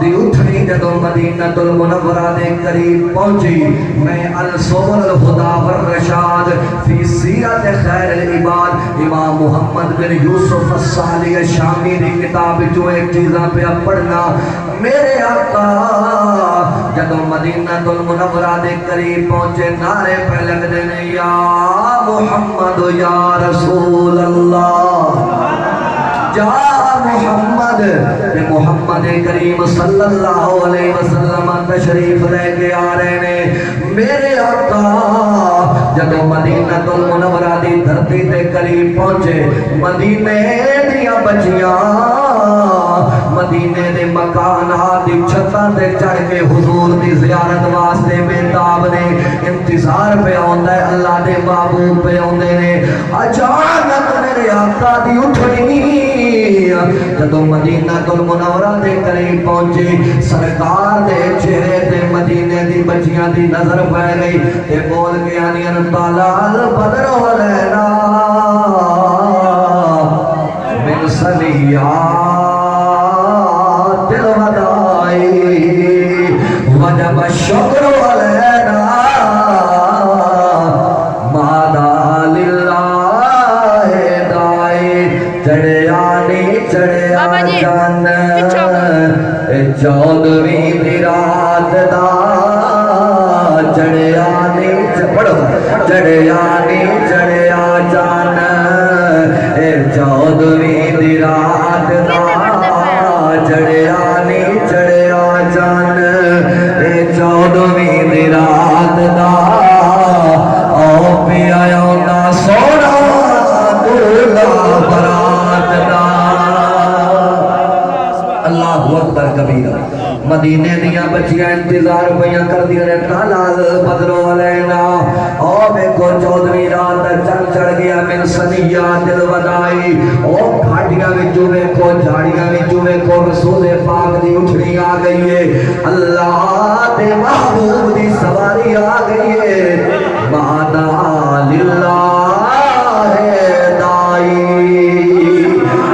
دی اٹھنی جدو مدینہ المنورہ دے قریب پہنچی میں السبل الہدی والرشاد فی سیرت خیر العباد امام محمد بن یوسف الصالح الشامی دی کتاب جو ایک چیزاں پہ پڑھنا میرے آقا جدو مدینہ المنورہ دے قریب پہنچے نعرے پہ لگ دینے یا محمد یا رسول اللہ یا محمد محمد کریم صلی اللہ علیہ وسلم تشریف لے کے آ رہے نے میرے آقا جدو مدینہ المنورہ دی دھرتی تے قریب پہنچے مدینے دیا بچیاں مدینے دے مکانات دی چھتاں تے چڑھ کے حضور دی زیارت واسطے بیتاب نے انتظار پہ آندا ہے اللہ دے محبوب پہ آندے نے اچانک میرے آقا دی اٹھنی جدو مدینہ المنورہ دے قریب پہنچی سرکار دے چہرے تے مدینے دی بچیاں دی نظر پہ گئی تے بول کے آنی انطالا البدر علینا من سلیات الودائی وجب الشکر علینا مادا للہ دائی چڑیانی چڑیا جان چودویں دی رات دا چڑیانی پڑھو چڑیانی چڑیا جان چودویں دی رات دا چڑیانی چڑیا جان چودویں دی رات دا او پیا آندا سونا دلہا برات دا اللہ اکبر کبیرہ مدینے دیا بچیاں انتظار پیاں کر دیا نے تالال بدرو علینا او بے کو چودویں رات چل چڑھ گیا من سنیات الودائی او گھاٹیاں وچوں بے کو جھاڑیاں وچوں بے کو رسول پاک دی اٹھنی آ گئی ہے اللہ دے محبوب دی سواری آ گئی ہے مادا للہ دائی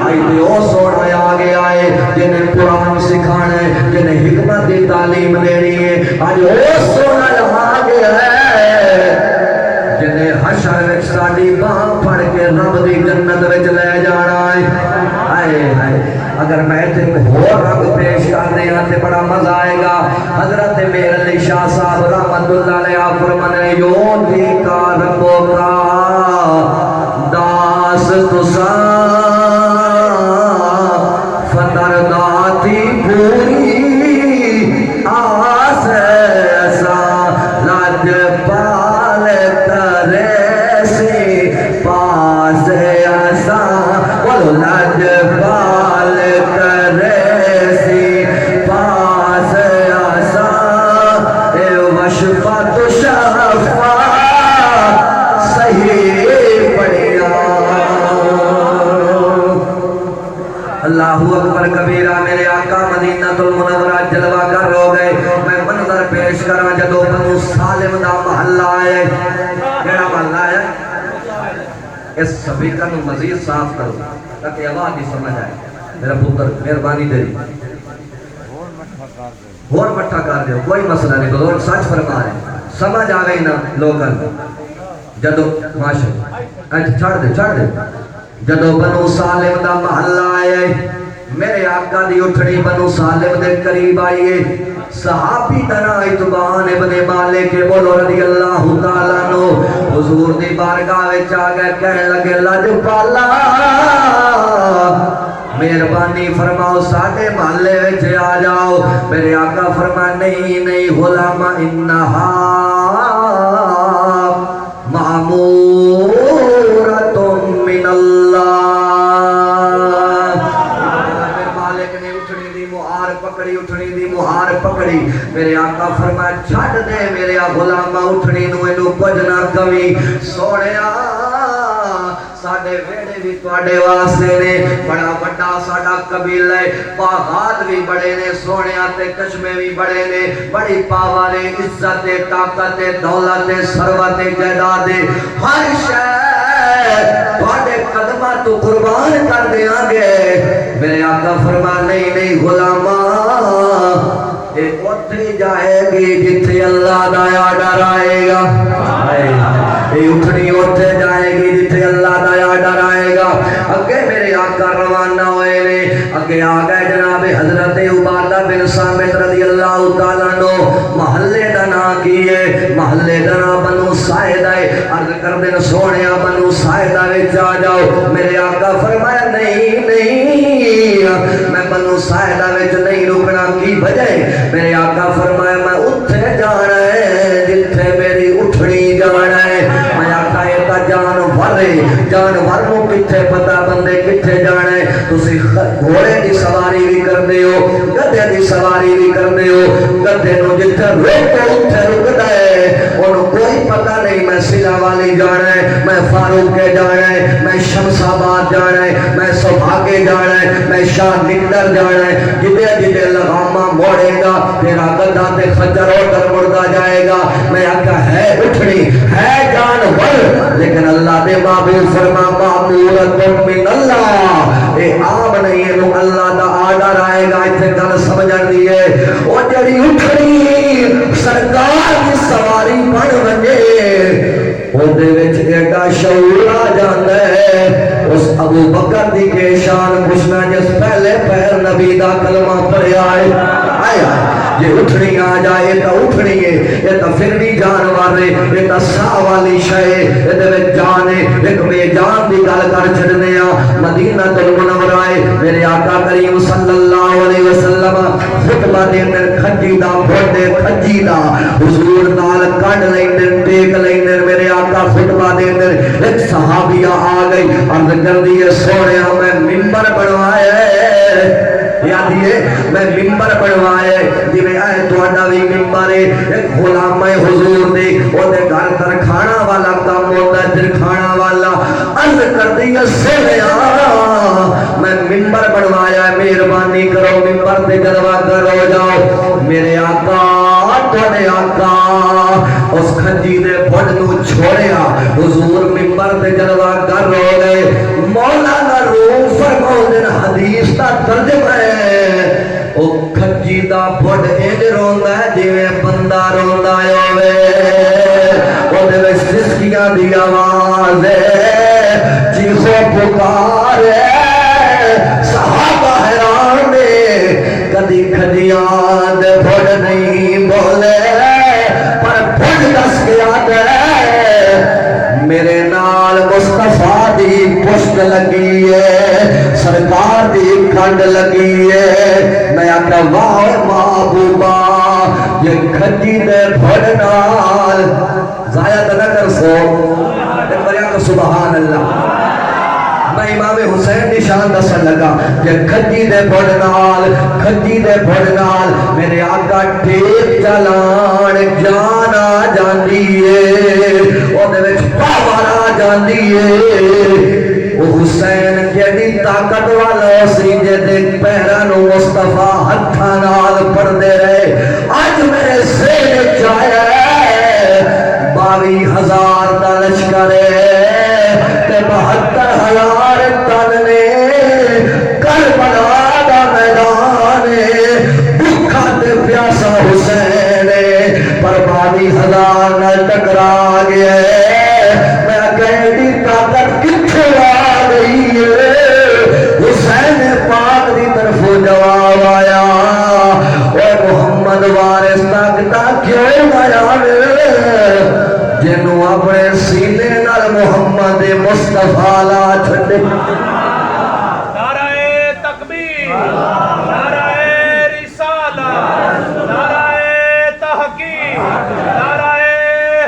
آئی دے او سوڑا آ گیا ہے جنہیں قرآن سکھانا ہے جنہیں حکمت دی تعلیم دینی ہے آج او سونا آ گیا ہے جنہیں حشر وچ ساڈی باں پھڑ کے رب دی جنت وچ لے جانا ہے آئے آئے اگر میں تے ہو رنگ پیش کر دے تے بڑا مزہ آئے گا حضرت میر علی شاہ صاحب رحمت اللہ علیہ فرمانے یوتی کا ربو کا داس تساں فتر داتی پوری آس ایسا لج پال کرے سی پاس ایسا بولو لج پال کرے سی پاس ایسا اے وشفت شفا صحیح پڑیا اللہ اکبر کبیرہ میرے آقا مدینہ المنورہ جلوہ کر ہو گئے میں منظر پیش کرا جدو بنو سالم دا محلہ آئے کیڑا محلہ آئے اس سبیکہ نو مزید صاف کرو تاکہ آواز ہی سمجھ آئے میرا پتر مہربانی دے اور مٹھا کر دے کوئی مسئلہ نہیں بلور سچ فرما رہے سمجھ آ گئی نا لوکل جدو ماشاء چھڑ دے جدو بنو سالم دا محلہ آئے میرے آقا دی اٹھنی بنو سالم دے قریب آئیے صحابی تنا اتبان ابن مالک بولو رضی اللہ تعالیٰ نو حضور دی بارگاہ وچ آ گئے کہنے لگے لجپالا مہربانی فرماؤ ساڈے محلے وچ آ جاؤ. میرے آقا فرمایا نہیں نہیں غلام انہا معمورۃ من اللہ. مالک نے اٹھنی دی مہار پکڑی اٹھنی دی مہار پکڑی. میرے آقا فرمایا چھڈ دے میرے غلامہ اٹھنی نو اینو کچھ نہ کمی. سونیا ساڈے ویڑے بھی تواڈے واسطے نے بڑا بڑا ساڈا قبیلہ ہے باغات بھی بڑے نے سونیا تے چشمے بھی بڑے نے بڑی پاور عزت طاقت دولت ثروت جائیداد ہر شے تواڈے قدماں تو قربان کر دیاں گے. میرے آقا فرمایا نہیں نہیں غلاماں اے اوتھے جائے گی جتھے اللہ دا آرڈر آئے گا. اے اٹھنی اوتھے جائے گی جتھے اللہ دا آرڈر آئے گا. اگے میرے آقا روانہ ہوئے نے اگے آ گئے جناب حضرت عبادہ بن صامت رضی اللہ تعالیٰ عنہ. محلے دا نام کی ہے؟ محلے دا نام بنو ساعدہ ہے. عرض کر دین سونیا بنو ساعدہ وچ آ جاؤ. میرے آقا فرمایا نہیں نہیں میں بنو ساعدہ وچ نہیں رکنا. کی وجہ ہے؟ میرے آقا فرمایا میں اتھے جانا ہے جتھے میری اٹھنی جانا ہے. میں آقا یہ تا جانور ہے جانور کو کتھے پتہ بندے کتھے جانا ہے. تسی گھوڑے دی سواری بھی کرتے ہو گدھے دی سواری بھی کرتے ہو. گدھے نو جتھے روکو اتھے رکدا ہے انہوں کوئی پتہ نہیں میں سلا والی جانا ہے میں فاروق کے جانا ہے میں شمس آباد جانا ہے میں سبھاگے جانا ہے میں شاہ نکڑر جانا ہے. جدے جدے لگامہ موڑے گا تیرا گدھا تے خجر ہوتر مردہ جائے گا. میں آقا ہے اٹھنی ہے جانور لیکن اللہ دے معبود فرما معمورۃ من اللہ. اے عام نہیں ہے نو اللہ دا آرڈر آئے گا. اتھے گل سمجھن دی ہے او جڑی اٹھنی سرکار کی سواری بن ونجے او دے وچ ایڈا شعور آ جاندا ہے. اس ابو بکر دی کے شان پوچھنا جس پہلے پیر نبی دا کلمہ پڑھیا ہے. آئے آئے یہ اٹھنی آ جائے تا اٹھنی ہے یہ تا فرنی جانور ہے یہ تا سا والی شے یہ دے وچ جان ہے. ایک بے جان دی گل کر چھڈنے آ مدینہ المنورہ ہے. میرے آقا کریم صلی اللہ علیہ وسلم خطبہ دے اندر کھجی دا بھوڈے کھجی دا حضور نال کڈ لیندے ٹیک لیندے. میرے آقا خطبہ دے اندر ایک صحابیہ آ گئی عرض کر دی سونیا میں منبر بنوایا ہے یاد یہ میں منبر بنوایا ہے جی میں آئے تواڈا بھی منبر ہے. ایک غلام حضور دے او دے گھر تر کھانا والا کام ہوندا ہے پھر کھانا والا عرض کر دی سونیا میں منبر بنوایا ہے مہربانی کرو منبر تے جلوہ کرو جاؤ. میرے آقا تواڈے آقا اس کھجی دے بھڑ نو چھوڑیا حضور منبر تے جلوہ کر رو گئے. مولانا روم فرماؤ دن حدیث دا ترجمہ ہے او کھجی دا بھڑ انج روندا ہے جویں بندہ روندا ہوے. او دے وچ سسکیاں دی آواز ہے چیخو پکار ہے صحابہ حیران نے کدی کھجیاں دے بھڑ نہیں بولے پر بھڑ دس گیا دے میرے نال مصطفیٰ دی پشت لگی ہے سرکار دی کھنڈ لگی ہے. میں آقا واہ محبوبہ یہ کھجی دے بھڑ نال ضائع نہ کر سو. ایک سبحان اللہ. میں امام حسین نشان دسن لگا کہ کھجی دے بھڑ نال کھجی دے بھڑ نال میرے آقا ٹیک چلان جان آ جاندی ہے او دے وچ پاور آ جاندی ہے. او حسین کیڑی طاقت والا سی جے دے پیراں نو مصطفیٰ ہتھاں نال پڑھدے رہے. اج میرے ذہن وچ آیا 22,000 دا لشکر تے 72,000 تن نے کربلا دا میدان بھوکا تے پیاسا حسین پر 22,000 نال ٹکرا گیا. میں کہڑی طاقت کتھے آ گئی ہے. حسین پاک دی طرف جواب آیا اے محمد وارث طاقت کیوں آیا جے جنوں اپنے سینے نال محمد مصطفیٰ لا چھڈے نعرہ تکبیر، نعرہ رسالت، نعرہ تحقیق، نعرہ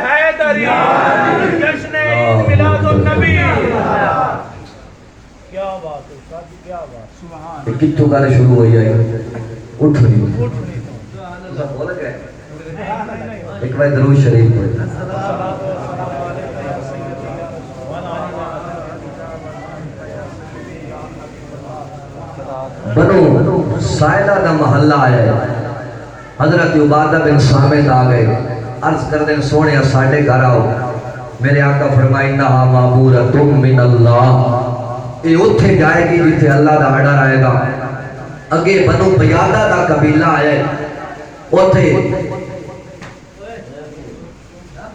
حیدری، جشن عید میلاد النبی۔ کیا بات ہے استاد جی، کیا بات، سبحان یہ کتوں گل شروع ہوئی ہے اٹھ نہیں ایک بار درود شریف پڑھ بنو سائلہ دا محلہ آیا ہے، حضرت عبادہ بن صامت آ گئے، عرض کر دیں سونے ساڑھے گھر آؤ، میرے آقا فرمائی نہا معبورتم من اللہ، یہ اتھے جائے گی جتھے اللہ دا آڈر آئے گا۔ اگے بنو بیادہ دا قبیلہ آئے اتھے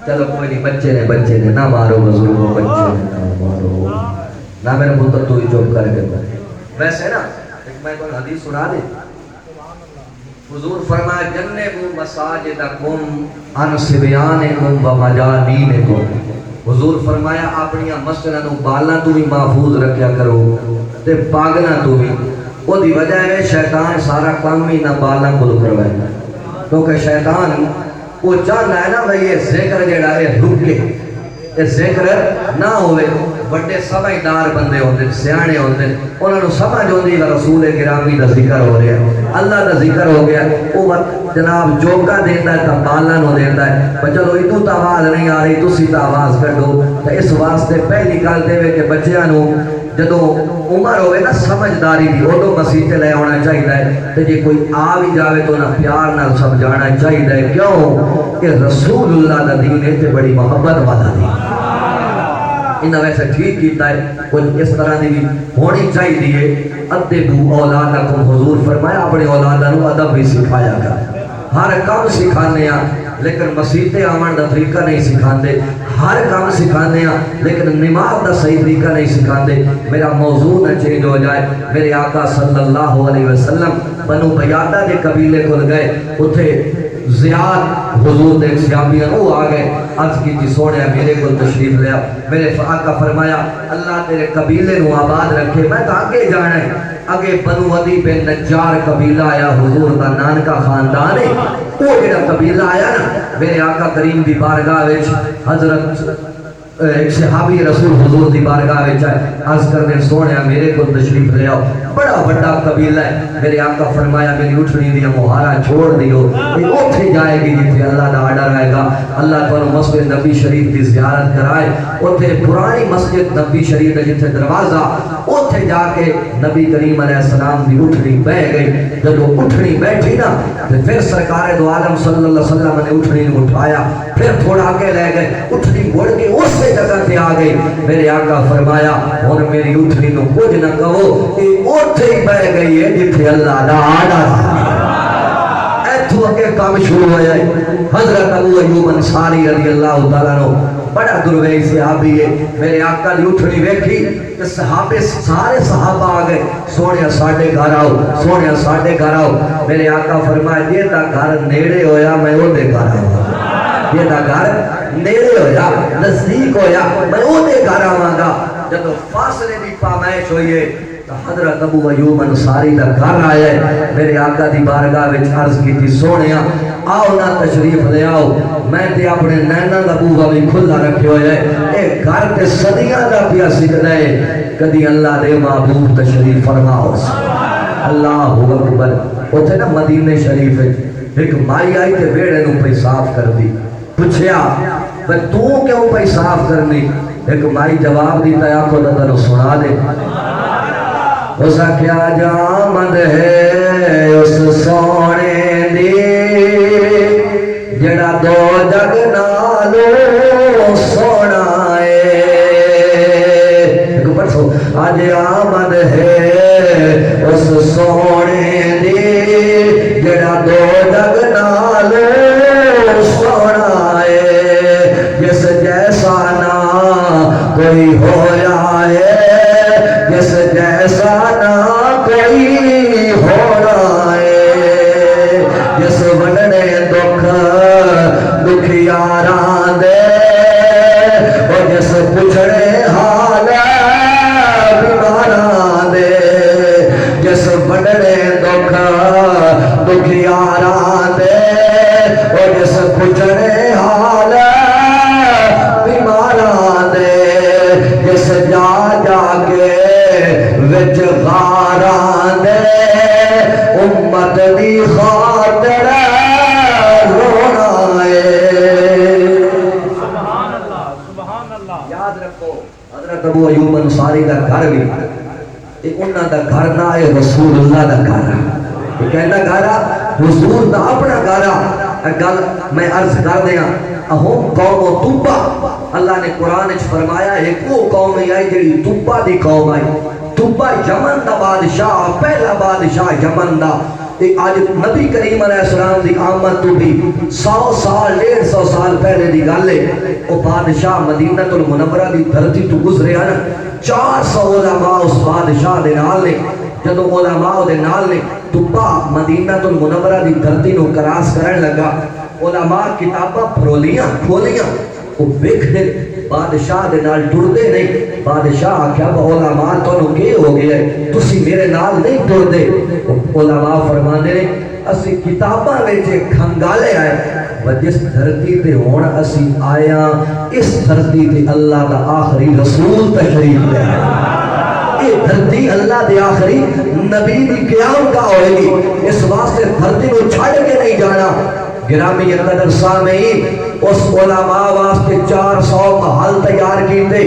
چلو کوئی نہیں، بچے نے نہ مارو بزرگو، بچے نے نہ مارو، نہ میرے پتر تو ہی چوب کر کے ویسے نا ایک میں کوئی حدیث سنا دے، حضور فرمایا جنبوا مساجدکم عن صبیانکم و مجانینکم، حضور فرمایا اپنی مسجداں نوں بالاں تو بھی محفوظ رکھیا کرو تے پاگلاں تو بھی، وہ دی وجہ ہے شیطان سارا کام ہی نہ بالاں کو کروائے، کیونکہ شیطان وہ چاہتا ہے نا بھئی یہ ذکر جڑا ہے رکے، یہ ذکر نہ ہوئے، بڑے سمجھدار بندے ہوندے، سیانے ہوندے، انہوں نے سمجھ ہوندی کہ رسول گرامی دا ذکر ہو رہا ہے، اللہ دا ذکر ہو گیا، وہ جناب جوکا دیتا ہے تا بالان ہو دیتا ہے، پر چلو اتو تا آواز نہیں آ رہی، تسی تا آواز کر دو، تو اس واسطے پہلی گل دے ہوئے کہ بچیاں نو جدو عمر ہوئے نا سمجھداری دی وہ تو مسیح تے لے ہونا چاہیے ہے، تو جے کوئی آ بھی جاوے تو نہ پیار نہ سمجھانا چاہیے ہے، کیوں کہ رسول اللہ دا دین ہے تے بڑی محبت والا دین، انہاں ویسے ٹھیک کیتا ہے، کوئی اس طرح دی بھی ہونی چاہیے ہے، ادبوا اولادکم، حضور فرمایا اپنے اولاداں نوں ادب بھی سکھایا کر، ہر کام سکھانے ہیں لیکن مسیح آمن دا طریقہ نہیں سکھاندے، ہر کام سکھانے ہیں لیکن نماز دا صحیح طریقہ نہیں سکھاندے۔ میرا موضوع نہ چینج ہو جائے، میرے آقا صلی اللہ علیہ وسلم بنو بیادہ دے قبیلے کھل گئے، اتھے زیاد حضور دے صحابیاں وہ آ گئے، عرض کی جی سونے میرے کو تشریف لیا، میرے آقا فرمایا اللہ تیرے قبیلے نو آباد رکھے، میں تو آگے جانا ہے، اگے بنو عدی بن نجار قبیلہ آیا، حضور دا نانکا خاندان ہے، وہ جڑا قبیلہ آیا نا، میرے آقا کریم دی بارگاہ وچ حضرت ایک صحابی رسول حضور دی بارگاہ وچ آئے، عرض کر دیں سونیا میرے کو تشریف لے آؤ، بڑا بڑا قبیلہ ہے، میرے آقا فرمایا میری اٹھنی دیا مہارا چھوڑ دیو، یہ اٹھے جائے گی جتھے اللہ دا آڈر آئے گا، اللہ تعالیٰ مسجد نبی شریف کی زیارت کرائے، اتھے پرانی مسجد نبی شریف ہے جتھے دروازہ، اتھے جا کے نبی کریم علیہ السلام دی اٹھنی بہ گئی، جب وہ اٹھنی بیٹھی نا پھر سرکار دو عالم صلی اللہ علیہ وسلم نے اٹھنی کو اٹھایا، پھر تھوڑا آگے لے گئے، اٹھنی بڑھ کے اس سے جگہ پہ آ گئی، میرے آقا فرمایا اور میری اٹھنی نو کچھ نہ کہو، یہ اٹھے ہی بہ گئی ہے جتھے اللہ دا آڈر ایتھو اگے کام شروع ہو جائے۔ حضرت ابو ایوب انصاری رضی اللہ تعالیٰ نو بڑا درویش صحابی ہے، میرے آقا دی اٹھنی ویکھی کہ صحابے سارے صحابہ آ گئے، سونے ساڑھے گھر آؤ، سونے ساڑھے گھر آؤ، میرے آقا فرمایا یہ تا گھر نیڑے ہویا میں وہ دے گھر آؤں، یہ تا گھر نیڑے ہویا نزدیک ہویا میں وہ دے گھر آواں گا، جب فاصلے دی پامائش ہوئی ہے تو حضرت ابو ایوب انصاری دا گھر آیا ہے، میرے آقا دی بارگاہ وچ عرض کی تھی سونیا آؤ نہ تشریف لے آؤ، میں تے اپنے نینا دا بوہا بھی کھلا رکھے ہوئے ہیں، اے گھر تے صدیاں دا پیا سکھنا ہے، کدی اللہ دے محبوب تشریف فرماؤ، اللہ اکبر۔ اتھے نا مدینہ شریف ہے، ایک مائی آئی تے بیڑے نو پہ صاف کر دی، پوچھیا بھئی تو کیوں پہ صاف کرنی، ایک مائی جواب دیتا ہے آنکھوں دا سنا دے، اسا کیا جامد ہے اس سونے دی جڑا دو جگ نالو سونا ہے، ایک پرسو آج آمد ہے اس سونے دی جڑا دو جگ نالو سونا ہے، جس جیسا نہ کوئی ہویا ہے، جس جیسا نہ کوئی ہونا ہے، جس وڈنے دکھ دکھیاراں دے پچھڑے حال بیماراں دے جس بڑھڑے دکھ دکھیاراں دے او جس پچھڑے حال بیماراں دے جس جا جا کے وچ غاراں دے امت دی خاطر رونا ہے۔ یاد رکھو حضرت ابو ایوب انصاری دا گھر بھی یہ انہاں دا گھر نہ ہے رسول اللہ دا گھر یہ کہنا گھر حضور دا اپنا گھر گل میں عرض کر دیا اہم قوم و توبہ اللہ نے قرآن وچ فرمایا ایک وہ قوم آئی جڑی توبہ دی قوم آئی توبہ یمن دا بادشاہ پہلا بادشاہ یمن دا آج نبی کریم علیہ السلام دی آمد تو بھی 100 سال 150 سال پہلے دی گل ہے وہ بادشاہ مدینہ المنورہ دی دھرتی تو گزرے نا 400 علماء اس بادشاہ دے نال نے جدو علماء دے نال نے توبہ مدینہ المنورہ دی دھرتی نو کراس کرن لگا علماء کتاباں پھرولیاں کھولیاں وہ بیک دے بادشاہ دے نال ٹردے نہیں بادشاہ آکھیا علماء تو کے ہو گیا ہے تسی میرے نال نہیں ٹردے علماء فرماندے نے اسی کتاباں وچ کھنگالے آئے و جس دھرتی تے ہون اسی آیا اس دھرتی تے اللہ دا آخری رسول تشریف لے آیا یہ دھرتی اللہ دے آخری نبی دی قیام کا ہوئے گی اس واسطے دھرتی کو چھڑ کے نہیں جانا گرامی قدر سامعین اس علماء واسطے 400 محل تیار کیتے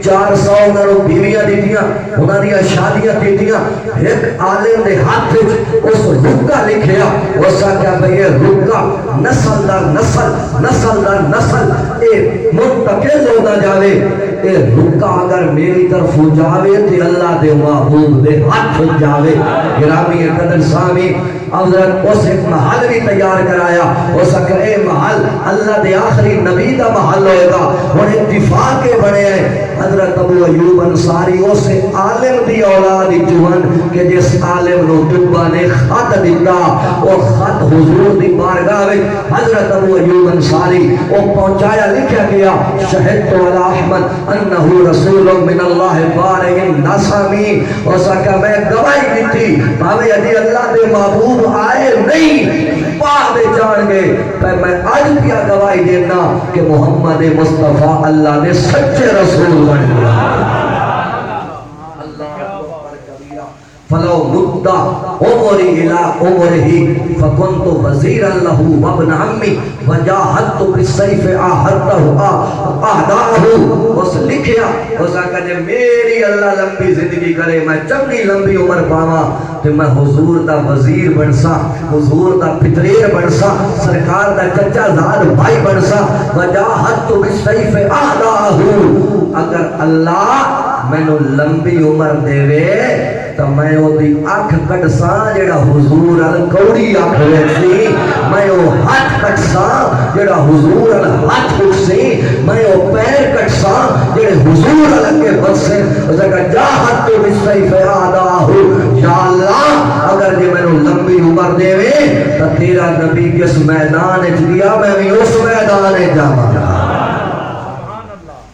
400 انہوں بیویاں دیتیاں انہوں نے شادیاں دیتیاں ایک عالم نے ہاتھ اس رکا لکھیا اس کیا بھئی رکا نسل در نسل نسل در نسل اے منتقل ہو نہ جاوے اے رکا اگر میری طرف ہو جاوے تو اللہ دے محبوب دے ہاتھ ہو جاوے گرامی قدر سامعین حضرت اس ایک محل بھی تیار کرایا اس اکر اے محل اللہ دے آخری نبی دا محل ہوئے گا اور اتفاق کے بڑے ہیں حضرت ابو ایوب انصاری اس عالم دی اولاد جوان کہ جس عالم نو توبہ نے خط دیتا اور خط حضور دی بارگاہ میں حضرت ابو ایوب انصاری وہ پہنچایا لکھا گیا شہدت علی احمد انہو رسول من اللہ بارئ نسمی اس اکر میں گواہی دیتی بھاوے یدی اللہ دے محبوب آئے نہیں پاہ دے جان گے پر میں آج پیا گواہی دینا کہ محمد مصطفیٰ اللہ نے سچے رسول بن گیا فلو مدّا عمری الى عمرہی فکنت وزیرا لہو وابن عمی وجاہدت بالسیف آہدتہ آہداہو اس لکھیا اس کہتے میری اللہ لمبی زندگی کرے میں چنگی لمبی عمر پاواں تو میں حضور دا وزیر بنسا حضور دا پتریر بنسا سرکار دا چچا زاد بھائی بنسا وجاہدت بالسیف آہداہو اگر اللہ میں نو لمبی عمر دے وے تو میں وہ دی آنکھ کٹ ساں جڑا حضور الکوڑی آنکھ ویسی میں وہ ہاتھ کٹ ساں جڑا حضور الہاتھ اٹھسی میں وہ پیر کٹ ساں جڑے حضور الگے بسے اس کا جاہت تو بسیف آداہو یا اللہ اگر جی میں نے لمبی عمر دے وے تو تیرا نبی کس میدان دیا میں بھی اس میدان جاواں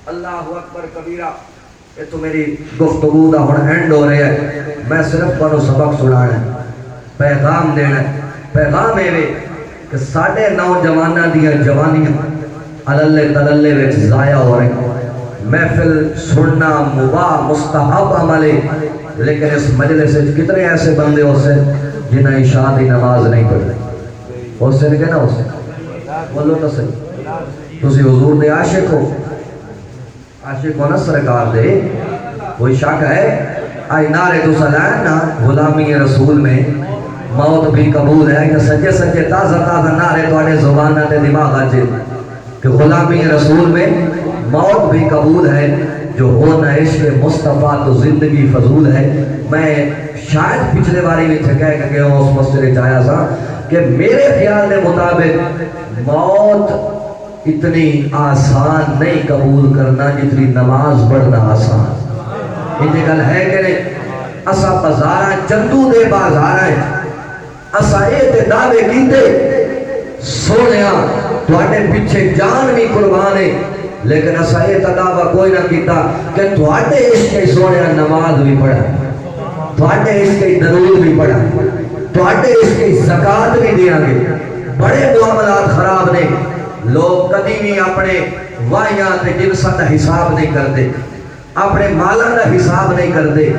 اللہ اکبر کبیرہ یہ تو میری گفتگو دا ہن اینڈ ہو رہا ہے میں صرف پانو سبق سنانا ہے پیغام دینا ہے پیغام ہے کہ ساڑھے نوجوانہ دیا جوانیاں علل تللے وچ ضائع ہو رہے محفل سننا مباح مستحب عملے لیکن اس مجلس سے کتنے ایسے بندے ہو سے جنہیں عشاء دی نماز نہیں پڑھ رہے ہو سے نہیں کہنا ہو سے بولو تو صحیح تسی حضور دے عاشق ہو عاشق ہونا سرکار دے کوئی شک ہے آئی نعرے تو سلائنا غلامی رسول میں موت بھی قبول ہے کہ سجے سجے تازہ تازہ نعرے تو آنے زبانہ تے دماغ آجے کہ غلامی رسول میں موت بھی قبول ہے جو ہونا عشق مصطفیٰ تو زندگی فضول ہے میں شاید پچھلے باری میں تھکے کہ اس مسئلے چاہیا سا کہ میرے خیال کے مطابق موت اتنی آسان نہیں قبول کرنا جتنی نماز پڑھنا آسان یہ گل ہے کہ نہیں اسا بازاراں چندو دے بازاراں اسا اے تے دعوے کیتے سونیا تواڈے پیچھے جان بھی قربان ہے لیکن اسا یہ تداوا کوئی نہ کیتا کہ تواڈے عشق سونے نماز بھی پڑھا، تواڈے عشق درود بھی پڑھا، تواڈے عشق زکات بھی دیاں گے۔ بڑے معاملات خراب نے، لوگ کدی بھی اپنے وائیاں تے جنساں دا حساب نہیں کرتے، اپنے مالاں دا حساب نہیں کرتے۔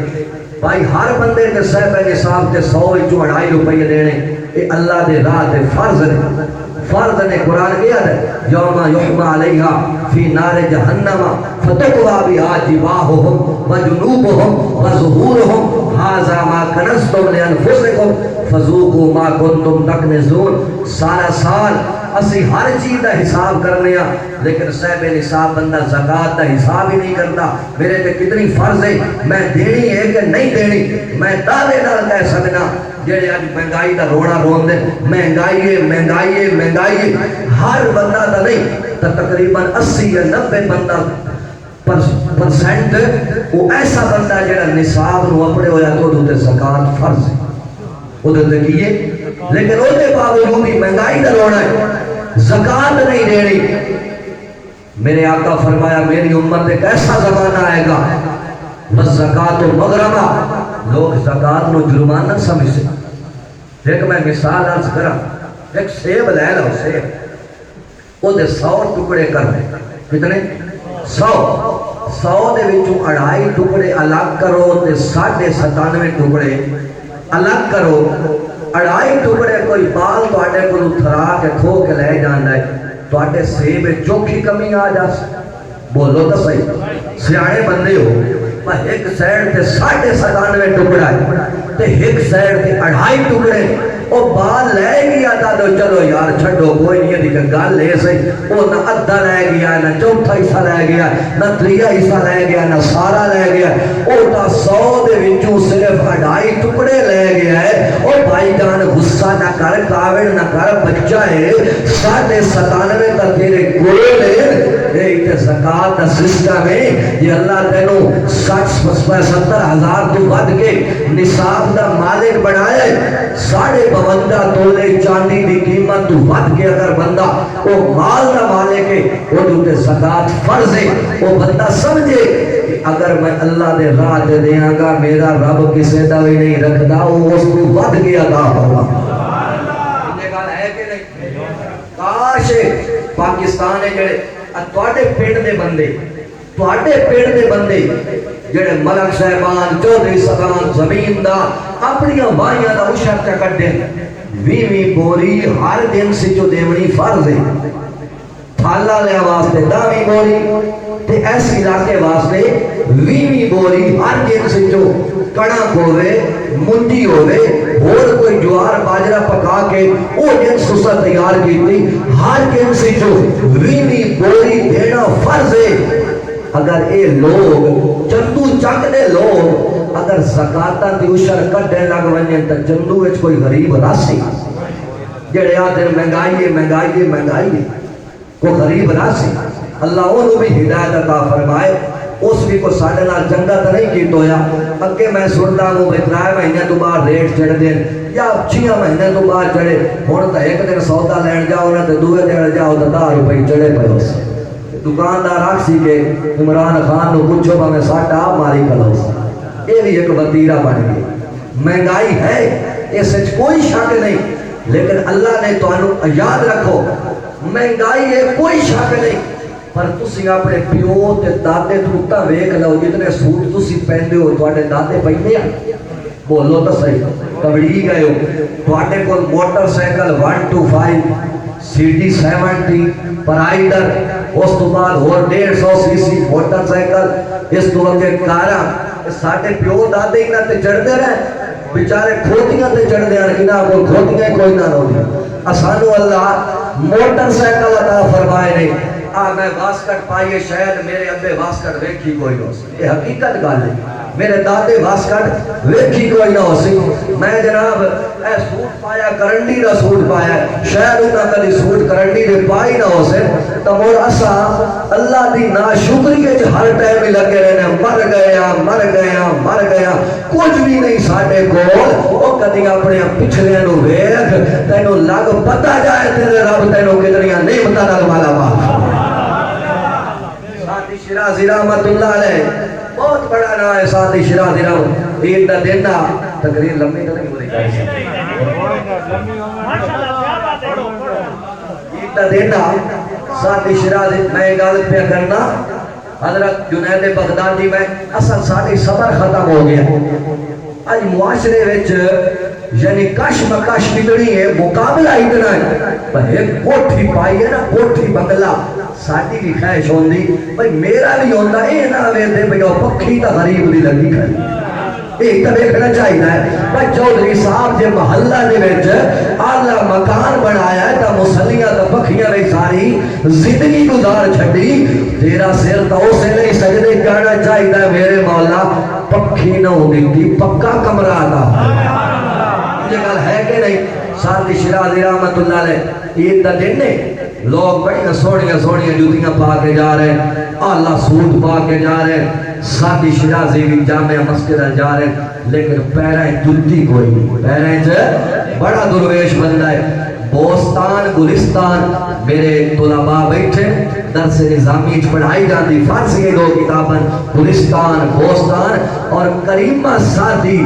بھائی ہر بندے کے صاحب نصاب تے 100 وچوں 2.5 روپے دینے، یہ اللہ دے راہ تے فرض نے، فرض نے۔ قرآن کیا ہے یوم یحمى علیہا فی نار جہنم فتقوی بہا جباہہم وجنوبہم وظہورہم ھذا ما کنزتم لانفسکم فذوقوا ما کنتم تکنزون۔ سارا سال اسی ہر چیز دا حساب کرنے ہاں، لیکن صاحب نصاب بندہ زکات دا حساب ہی نہیں کرتا۔ میرے تے کتنی فرض ہے، میں دینی ہے کہ نہیں دینی؟ میں دعوے نال کہہ سکنا جڑے اج مہنگائی دا رونا روندے، مہنگائی ہے مہنگائی ہے مہنگائی ہے، ہر بندہ دا نہیں تو تقریباً 80 یا 90 بندہ پرسنٹ وہ ایسا بندہ جڑا نصاب نو اپنے ہویا تو تے زکات فرض ہے، وہ تے کیے، لیکن وہ دے باوجود بھی مہنگائی دا رونا ہے، زکات نہیں دینی۔ میرے آقا فرمایا میری امت ایک ایسا زمانہ آئے گا والزکاۃ مغرمہ، لوگ زکات نو جرمانہ سمجھ سے۔ ایک میں مثال عرض کرا، ایک سیب لے لو، سیب وہ دے 100 ٹکڑے کر دے، کتنے؟ 100 دے وچوں 2.5 ٹکڑے الگ کرو تے 97.5 ٹکڑے الگ کرو۔ 2.5 ٹکڑے کوئی بال تواڈے کولوں تھرا کے کھو کے لے جاندا ہے، تواڈے سیب چوکھی کمی آ جا سی؟ بولو تو صحیح، سیانے بندے ہو۔ ایک سائڈ تے 97.5 ٹکڑا ہے تے ایک سائڈ تے 2.5 ٹکڑے، او بال لے گیا تا تو چلو یار چھڈو کوئی نہیں دی گل لے سی، او نہ ادھا لے گیا نہ چوتھا حصہ لے گیا نہ تریا حصہ لے گیا نہ سارا لے گیا، او تا 100 دے وچوں صرف 2.5 ٹکڑے لے گیا ہے۔ او بھائی جان غصہ نہ کر، کاوڑ نہ کر، بچہ ہے 97.5 تا تیرے کول ہے۔ یہ زکات دا سسٹم ہے، یہ اللہ تینوں 60-70 ہزار تو ود کے نصاب دا مالک بنایا ہے۔ 52.5 تولے چاندی دی قیمت تو ود کے اگر بندہ وہ مال دا مالک ہے، وہ جو زکات فرض ہے، وہ بندہ سمجھے اگر میں اللہ دے راہ دے دیاں گا میرا رب کسے دا بھی نہیں رکھدا، وہ اس کو ود کے عطا ہوگا۔ یہ گل ہے کہ نہیں؟ کاش پاکستان ہے جڑے تواڈے پنڈ دے بندے، تواڈے پنڈ دے بندے جڑے ملک صاحبان چودھری صاحبان زمیندار اپنی وائیاں دا اشر چا کڈے 20 بوری ہر دن سے جو دیونی فرض ہے، تھالا لے واسطے 10 بوری تے ایسی علاقے واسطے 20 بوری ہر دن سے جو کڑک ہوئے منڈی ہوئے اور کوئی جوار باجرہ پکا کے او دن سسا تیار کیتی، ہر دن سے جو 20 بوری دینا فرض ہے۔ اگر اے لوگ چندو چک دے لوگ اگر زکاتاں دی اشر کڈے لگ ونجن تے چندو وچ کوئی غریب راسی جڑے آدھے مہنگائی ہے مہنگائی ہے مہنگائی ہے، کوئی غریب راسی اللہ انہوں بھی ہدایت عطا فرمائے۔ اس بھی کو ساڑھے نال چنگا تو نہیں کیت ہویا، اگے میں سنتا ہوں 3 مہینے تو بعد ریٹ چڑھ دیں یا 6 مہینے تو بعد چڑھے، ہون تا ایک دن سودا لین جاؤ نہ تے دوے دن جاؤ تو 10 روپے چڑھے پے ہو سی۔ دکاندار آکسی کے عمران خان نو پوچھو با میں ساٹا آپ ماری کھلو سی، یہ بھی ایک وطیرہ بن گئی۔ مہنگائی ہے اس وچ کوئی شک نہیں، لیکن اللہ نے تو یاد رکھو مہنگائی ہے کوئی شک نہیں، پر تسی اپنے پیو تے دادے تو تا ویکھ لو جتنے سوٹ تسی پہندے ہو تواڈے دادے پہندے ہیں؟ بولو تو صحیح، کبڑی گئے ہو تواڈے کول موٹر سائیکل 125 CD70 پرائیڈر، اس تو بعد اور 150 cc موٹر سائیکل، اس تو اگے کاراں، ساڈے پیو دادے ہی نہ تے چڑھدے رہے بیچارے کھوتیاں تے چڑھدے ہیں کہ نہ کوئی کھوتیاں کوئی نہ ہوئی، اسانو اللہ موٹر سائیکل عطا فرمائے نہیں۔ میں واسکٹ پائیے شاید میرے ابے واسکٹ ویکھی کوئی نہ ہو سی، یہ حقیقت گل ہے، میرے دادے واسکٹ ویکھی کوئی نہ ہو سی۔ میں جناب اے سوٹ پایا کرنڈی دا سوٹ پایا، شاید انہاں کدی سوٹ کرنڈی دے پائی نہ ہو سے، تو مور اسا اللہ دی ناشکری وچ ہر ٹائم ہی لگے رہنے، مر گیا مر گیا مر گیا، کچھ بھی نہیں ساڈے کول۔ او کدی اپنے پچھلے نو ویکھ تینوں لگ پتہ جائے تیرے رب تینوں کتنیاں نعمتاں نال مالا مال۔ شیرازی رحمت اللہ علیہ بہت بڑا نام ہے سعدی شیرازی رحمت عید دا دن دا تقریر لمبی تو نہیں ہوئی عید دا دن دا سعدی شیرازی میں غالب پہ کرنا حضرت جنید بغدادی میں اصل ساری صبر ختم ہو گیا آج معاشرے وچ یعنی کش مکش نکلی ہے مقابلہ اتنا ہے پر ایک کوٹھی پائی ہے نا کوٹھی بنگلہ ساڑی بھی خواہش ہوندی بھئی میرا بھی ہوندہ اے نا ویدے بھئی او پکھی تا غریب دی لگی کھڑی ایک تا دیکھنا چاہیے ہے بھئی چودھری صاحب جے محلہ دے وچ اعلیٰ مکان بنایا ہے تا مسلیاں تا پکھیاں بھی ساری زندگی گزار چھڑی تیرا سر تا اسے نہیں سجدے کرنا چاہیے ہے میرے مولا پکھی نہ ہوندی تھی پکا کمرہ آتا یہ گل ہے کہ نہیں سعدی شیرازی رحمت اللہ علیہ عید دا دن نے لوگ بڑی سونیاں جوتیاں پا کے جا رہے ہیں اعلیٰ سوٹ پا کے جا رہے ہیں سعدی شیرازی بھی جامعہ مسجد جا رہے ہیں لیکن پیرائیں جوتی کوئی نہیں پیرائیں جو بڑا درویش بندہ ہے بوستان گلستان میرے طلباء بیٹھے درس نظامی پڑھائی جاتی فارسی دو کتابیں گلستان بوستان اور کریمہ سعدی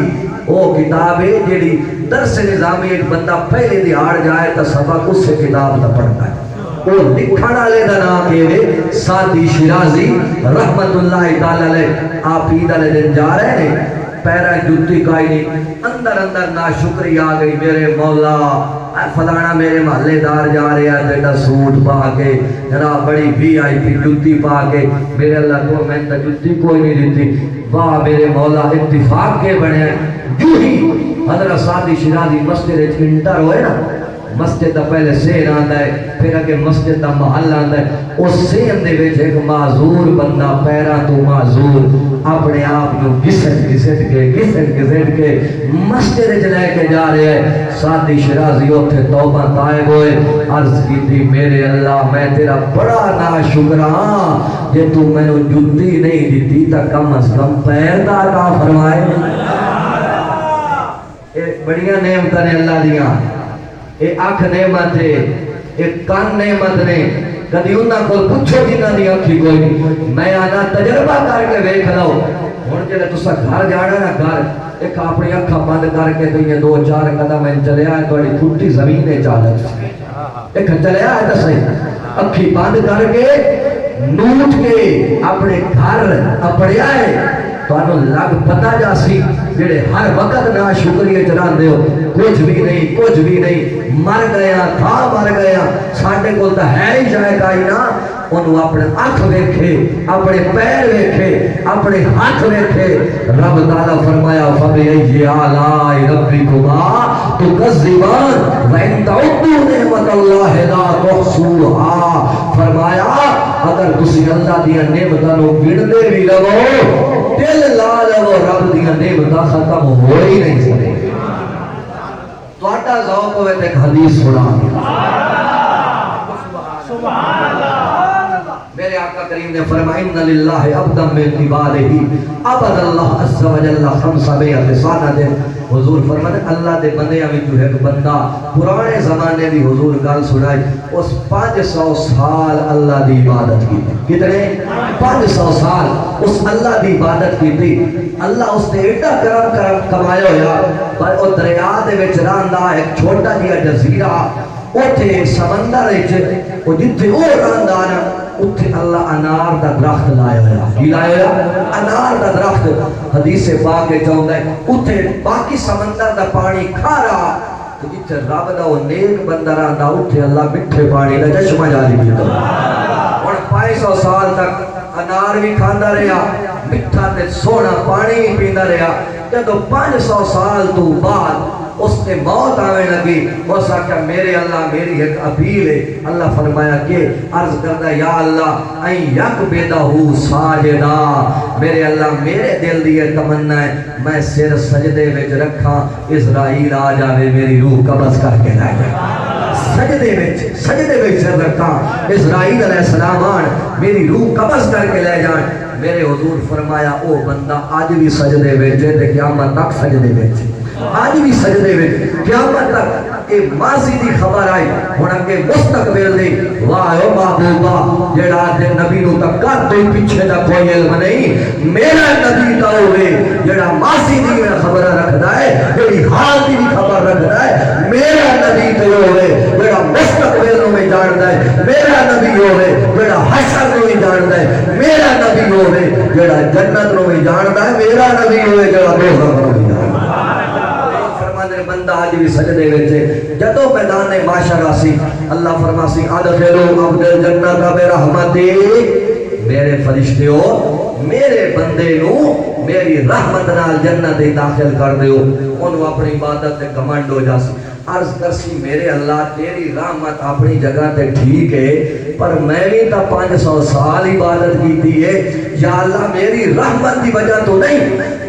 وہ کتاب ہے جیڑی درس نظامی ایک بندہ پہلے دیہاڑ جائے تا سبق اس سے کتاب تا پڑھتا ہے وہ لکھنا لے دا نام کے سعدی شیرازی رحمت اللہ تعالی علیہ آپ عید علیہ دن جا رہے ہیں پیرہ جوتی کائی نہیں اندر ناشکری آ گئی میرے مولا فلانا میرے محلے دار جا رہے ہیں بیٹا سوٹ پا کے جناب بڑی بھی آئی تھی جوتی پا کے میرے اللہ کو میں نے جوتی کوئی نہیں دیتی واہ میرے مولا اتفاق کے بڑھے جو ہی حضرت سعدی شیرازی مسجد انٹر ہوئے نا مسجد دا پہلے سین آندا ہے پھر اگے مسجد دا محل آندا ہے اس سین دے وچ ایک معذور بندہ پیراں تو معذور اپنے آپ کو گھسٹ کے مسجد وچ لے کے جا رہے ہیں سعدی شیرازی اوتھے توبہ طائب ہوئے عرض کیتی میرے اللہ میں تیرا بڑا ناشکر ہاں جے تو مینوں جوتی نہیں دتی تا کم از کم پیر دا عطا فرمائے اے بڑیاں نعمتاں نے اللہ دیاں اے آنکھ نعمت ہے اے کان نعمت نے کدی انہاں کو پوچھو جنہاں دی آنکھی کوئی نہیں میں آنا تجربہ کر کے ویکھ لو ہن جے تساں گھر جانا نا گھر ایک اپنی اکھاں بند کر کے تے یہ 2-4 قدم چلیا ہے تہاڈی پھٹی زمین تے چالت ایک چلیا ہے تے صحیح اکھی بند کر کے نوٹ کے اپنے گھر اپڑیا ہے تو انہوں لگ پتا جا سی جڑے ہر وقت نہ شکریہ چران دے ہو کچھ بھی نہیں مر گیا تھا مر گیا ساڑھے کو تا ہے ہی جائے کائی نا انہوں اپنے آنکھ ویکھے اپنے پیر ویکھے اپنے ہاتھ ویکھے رب تعالیٰ فرمایا فَبِأَيِّ آلَاءِ رَبِّكُمَا تُكَذِّبَانِ وَإِن تَعُدُّوا نِعْمَتَ اللَّهِ لَا تُحْصُوهَا فرمایا اگر تسی اللہ دیا نعمتاں نو گن دے بھی لگو دل لا لو رب دیا نعمتاں ختم ہو ہی نہیں سکے تو آٹا ذوق ہوئے تک حدیث سنا سبحان اللہ میرے آقا کریم نے فرمایا ان للہ عبدا من عبادہ عبد اللہ عز و جل خمس بیعت سانت حضور فرماتے اللہ دے بندے میں جو ہے بندہ پرانے زمانے بھی حضور گل سنائی اس 500 سال اللہ دی عبادت کی کتنے 500 سال اس اللہ دی عبادت کی تھی اللہ اس نے ایڈا کرم کمایا ہویا پر او دریا دے وچ رہندا ایک چھوٹا جہا جزیرہ اوتھے سمندر وچ او جتھے او رہندا نا اتھے اللہ انار دا درخت لائے ہویا کی لائے ہویا انار دا درخت حدیث پاک کے چاہتا ہے اتھے باقی سمندر دا پانی کھا رہا تو جتھے رب دا وہ نیک بندہ رہا اتھے اللہ مٹھے پانی دا چشمہ جاری بھی اور 500 سال تک انار بھی کھاندا رہا مٹھا تے سونا پانی بھی پیندا رہا جدو 500 سال تو بعد اس نے موت آوے لگی وہ ساکھا میرے اللہ میری ایک اپیل ہے اللہ فرمایا کہ عرض کردہ یا اللہ این یک بیدہو ساجدہ میرے اللہ میرے دل دیئے تمنا ہے میں سر سجدے وچ رکھا اسرائیل آ جاوے میری روح قبض کر کے لائے جائے سجدے وچ سر رکھا اسرائیل علیہ السلام آن میری روح قبض کر کے لے جائیں میرے حضور فرمایا او بندہ آج بھی سجدے وچ تے قیامت تک سجدے وچ آج بھی سجدے وچ قیامت تک اے ماضی دی خبر آئی ہن اگے مستقبل دی واہ او محبوبہ جڑا تے نبی نو تک کر تو پیچھے دا کوئی علم نہیں میرا نبی تا ہوئے جڑا ماضی دی خبر رکھدا ہے جڑی حال دی خبر رکھدا ہے میرا نبی تے ہوئے جڑا مستقبل نو میں جاندا ہے میرا نبی ہوئے جڑا حشر نو بھی جاندا ہے میرا نبی ہوئے جڑا جنت نو بھی جاندا ہے میرا نبی ہوئے جڑا دوزخ نو بھی جاندا ہے بندہ آج بھی سجدے وچ جدوں میدان معاشرہ سی اللہ فرماسی ادخلوا عبد الجنت برحمتی میرے فرشتیو میرے بندے نو میری رحمت نال جنت داخل کر دیو انہوں اپنی عبادت تے کمانڈ ہو جاسی عرض کرسی میرے اللہ تیری رحمت اپنی جگہ تے ٹھیک ہے پر میں بھی تا 500 سال عبادت کی ہے یا اللہ میری رحمت دی وجہ تو نہیں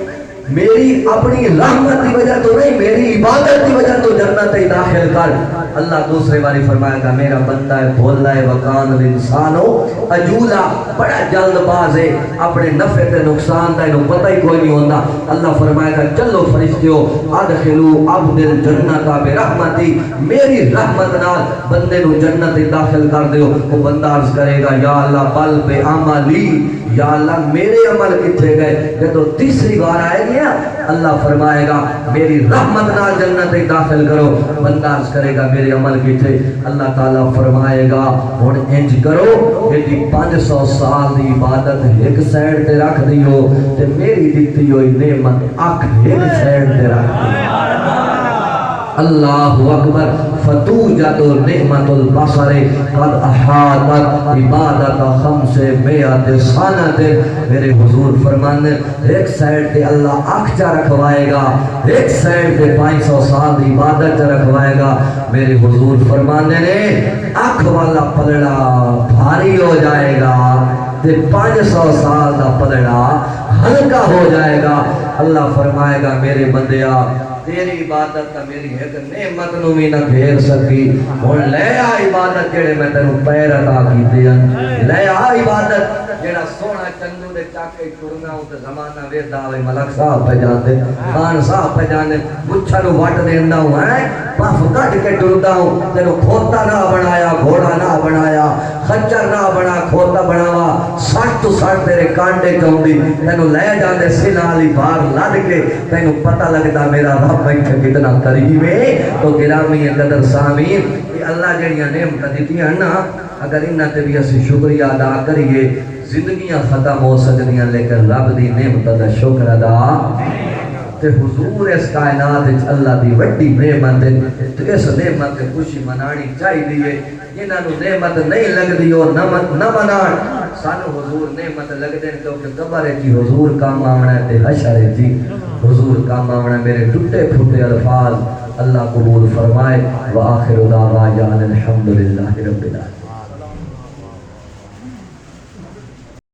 میری اپنی رحمت کی وجہ تو نہیں میری عبادت کی وجہ تو جنت ہی داخل کر اللہ دوسرے باری فرمائے گا میرا بندہ ہے بھولا ہے وکان الانسان ہو عجولا بڑا جلد باز ہے اپنے نفع تے نقصان دا انہوں پتہ ہی کوئی نہیں ہوتا اللہ فرمائے گا چلو فرشتیو ادخلوا عبد الجنت برحمتی میری رحمت نال بندے نو جنت داخل کر دیو وہ بندہ عرض کرے گا یا اللہ بل بے عملی یا اللہ میرے عمل کتھے گئے کہ تو تیسری بار آئے گیا اللہ فرمائے گا میری رحمت نال جنت داخل کرو بندہ عرض کرے گا میرے عمل کتھے اللہ تعالیٰ فرمائے گا ہن انج کرو کہ 500 سال دی عبادت ایک سائیڈ تے رکھ دیو تے میری دتی ہوئی نعمت اکھ ایک سائیڈ تے رکھ دیو اللہ اکبر فتوجد نعمت البصر قد احاطت عبادت خمس بیعت سانت میرے حضور فرمانے ایک سائیڈ تے اللہ آنکھ چا رکھوائے گا ایک سائیڈ تے 500 سال دی عبادت چا رکھوائے گا میرے حضور فرمانے نے آنکھ والا پلڑا بھاری ہو جائے گا تے 500 سال دا پلڑا ہلکا ہو جائے گا اللہ فرمائے گا میرے بندیا تیری عبادت تا میری ایک نعمت نو بھی نہ گھیر سکی اور لے آ عبادت جڑے میں تینوں پیر عطا کیتے ہیں لے آ عبادت جڑا سونا چندو دے چاکے ٹرنا تے زمانہ ویدا ہوئے ملک صاحب پہ جاندے خان صاحب پہ جاندے مچھا نو وٹ دیندا ہوں ہے پف کٹ کے ٹردا ہوں تینوں کھوتا نہ بنایا گھوڑا نہ بنایا خچر نہ بنا کھوتا بناوا 60 تو 60 تیرے کانڈے چوندی تینوں لے جاندے سینا علی بار لد کے تینوں پتہ لگدا میرا رب بیٹھے کتنا قریب ہے تو گرامی قدر سامین کہ اللہ جڑیاں نعمت دیتی ہیں نا اگر انہاں تے بھی اسی شکریہ ادا کریے زندگیاں ختم ہو سکدیاں لیکن رب دی نعمت دا شکر ادا تے حضور اس کائنات اللہ دی وڈی نعمت ہے تو اس نعمت تے خوشی منانی چاہیے جنہاں نو نعمت نہیں لگدی اور نہ منان سانو حضور نعمت لگدے کیونکہ قبر کی حضور کام آونا ہے تے حشر جی حضور کام آونا میرے ٹوٹے پھوٹے الفاظ اللہ قبول فرمائے وآخر دعوانا الحمدللہ رب العالمین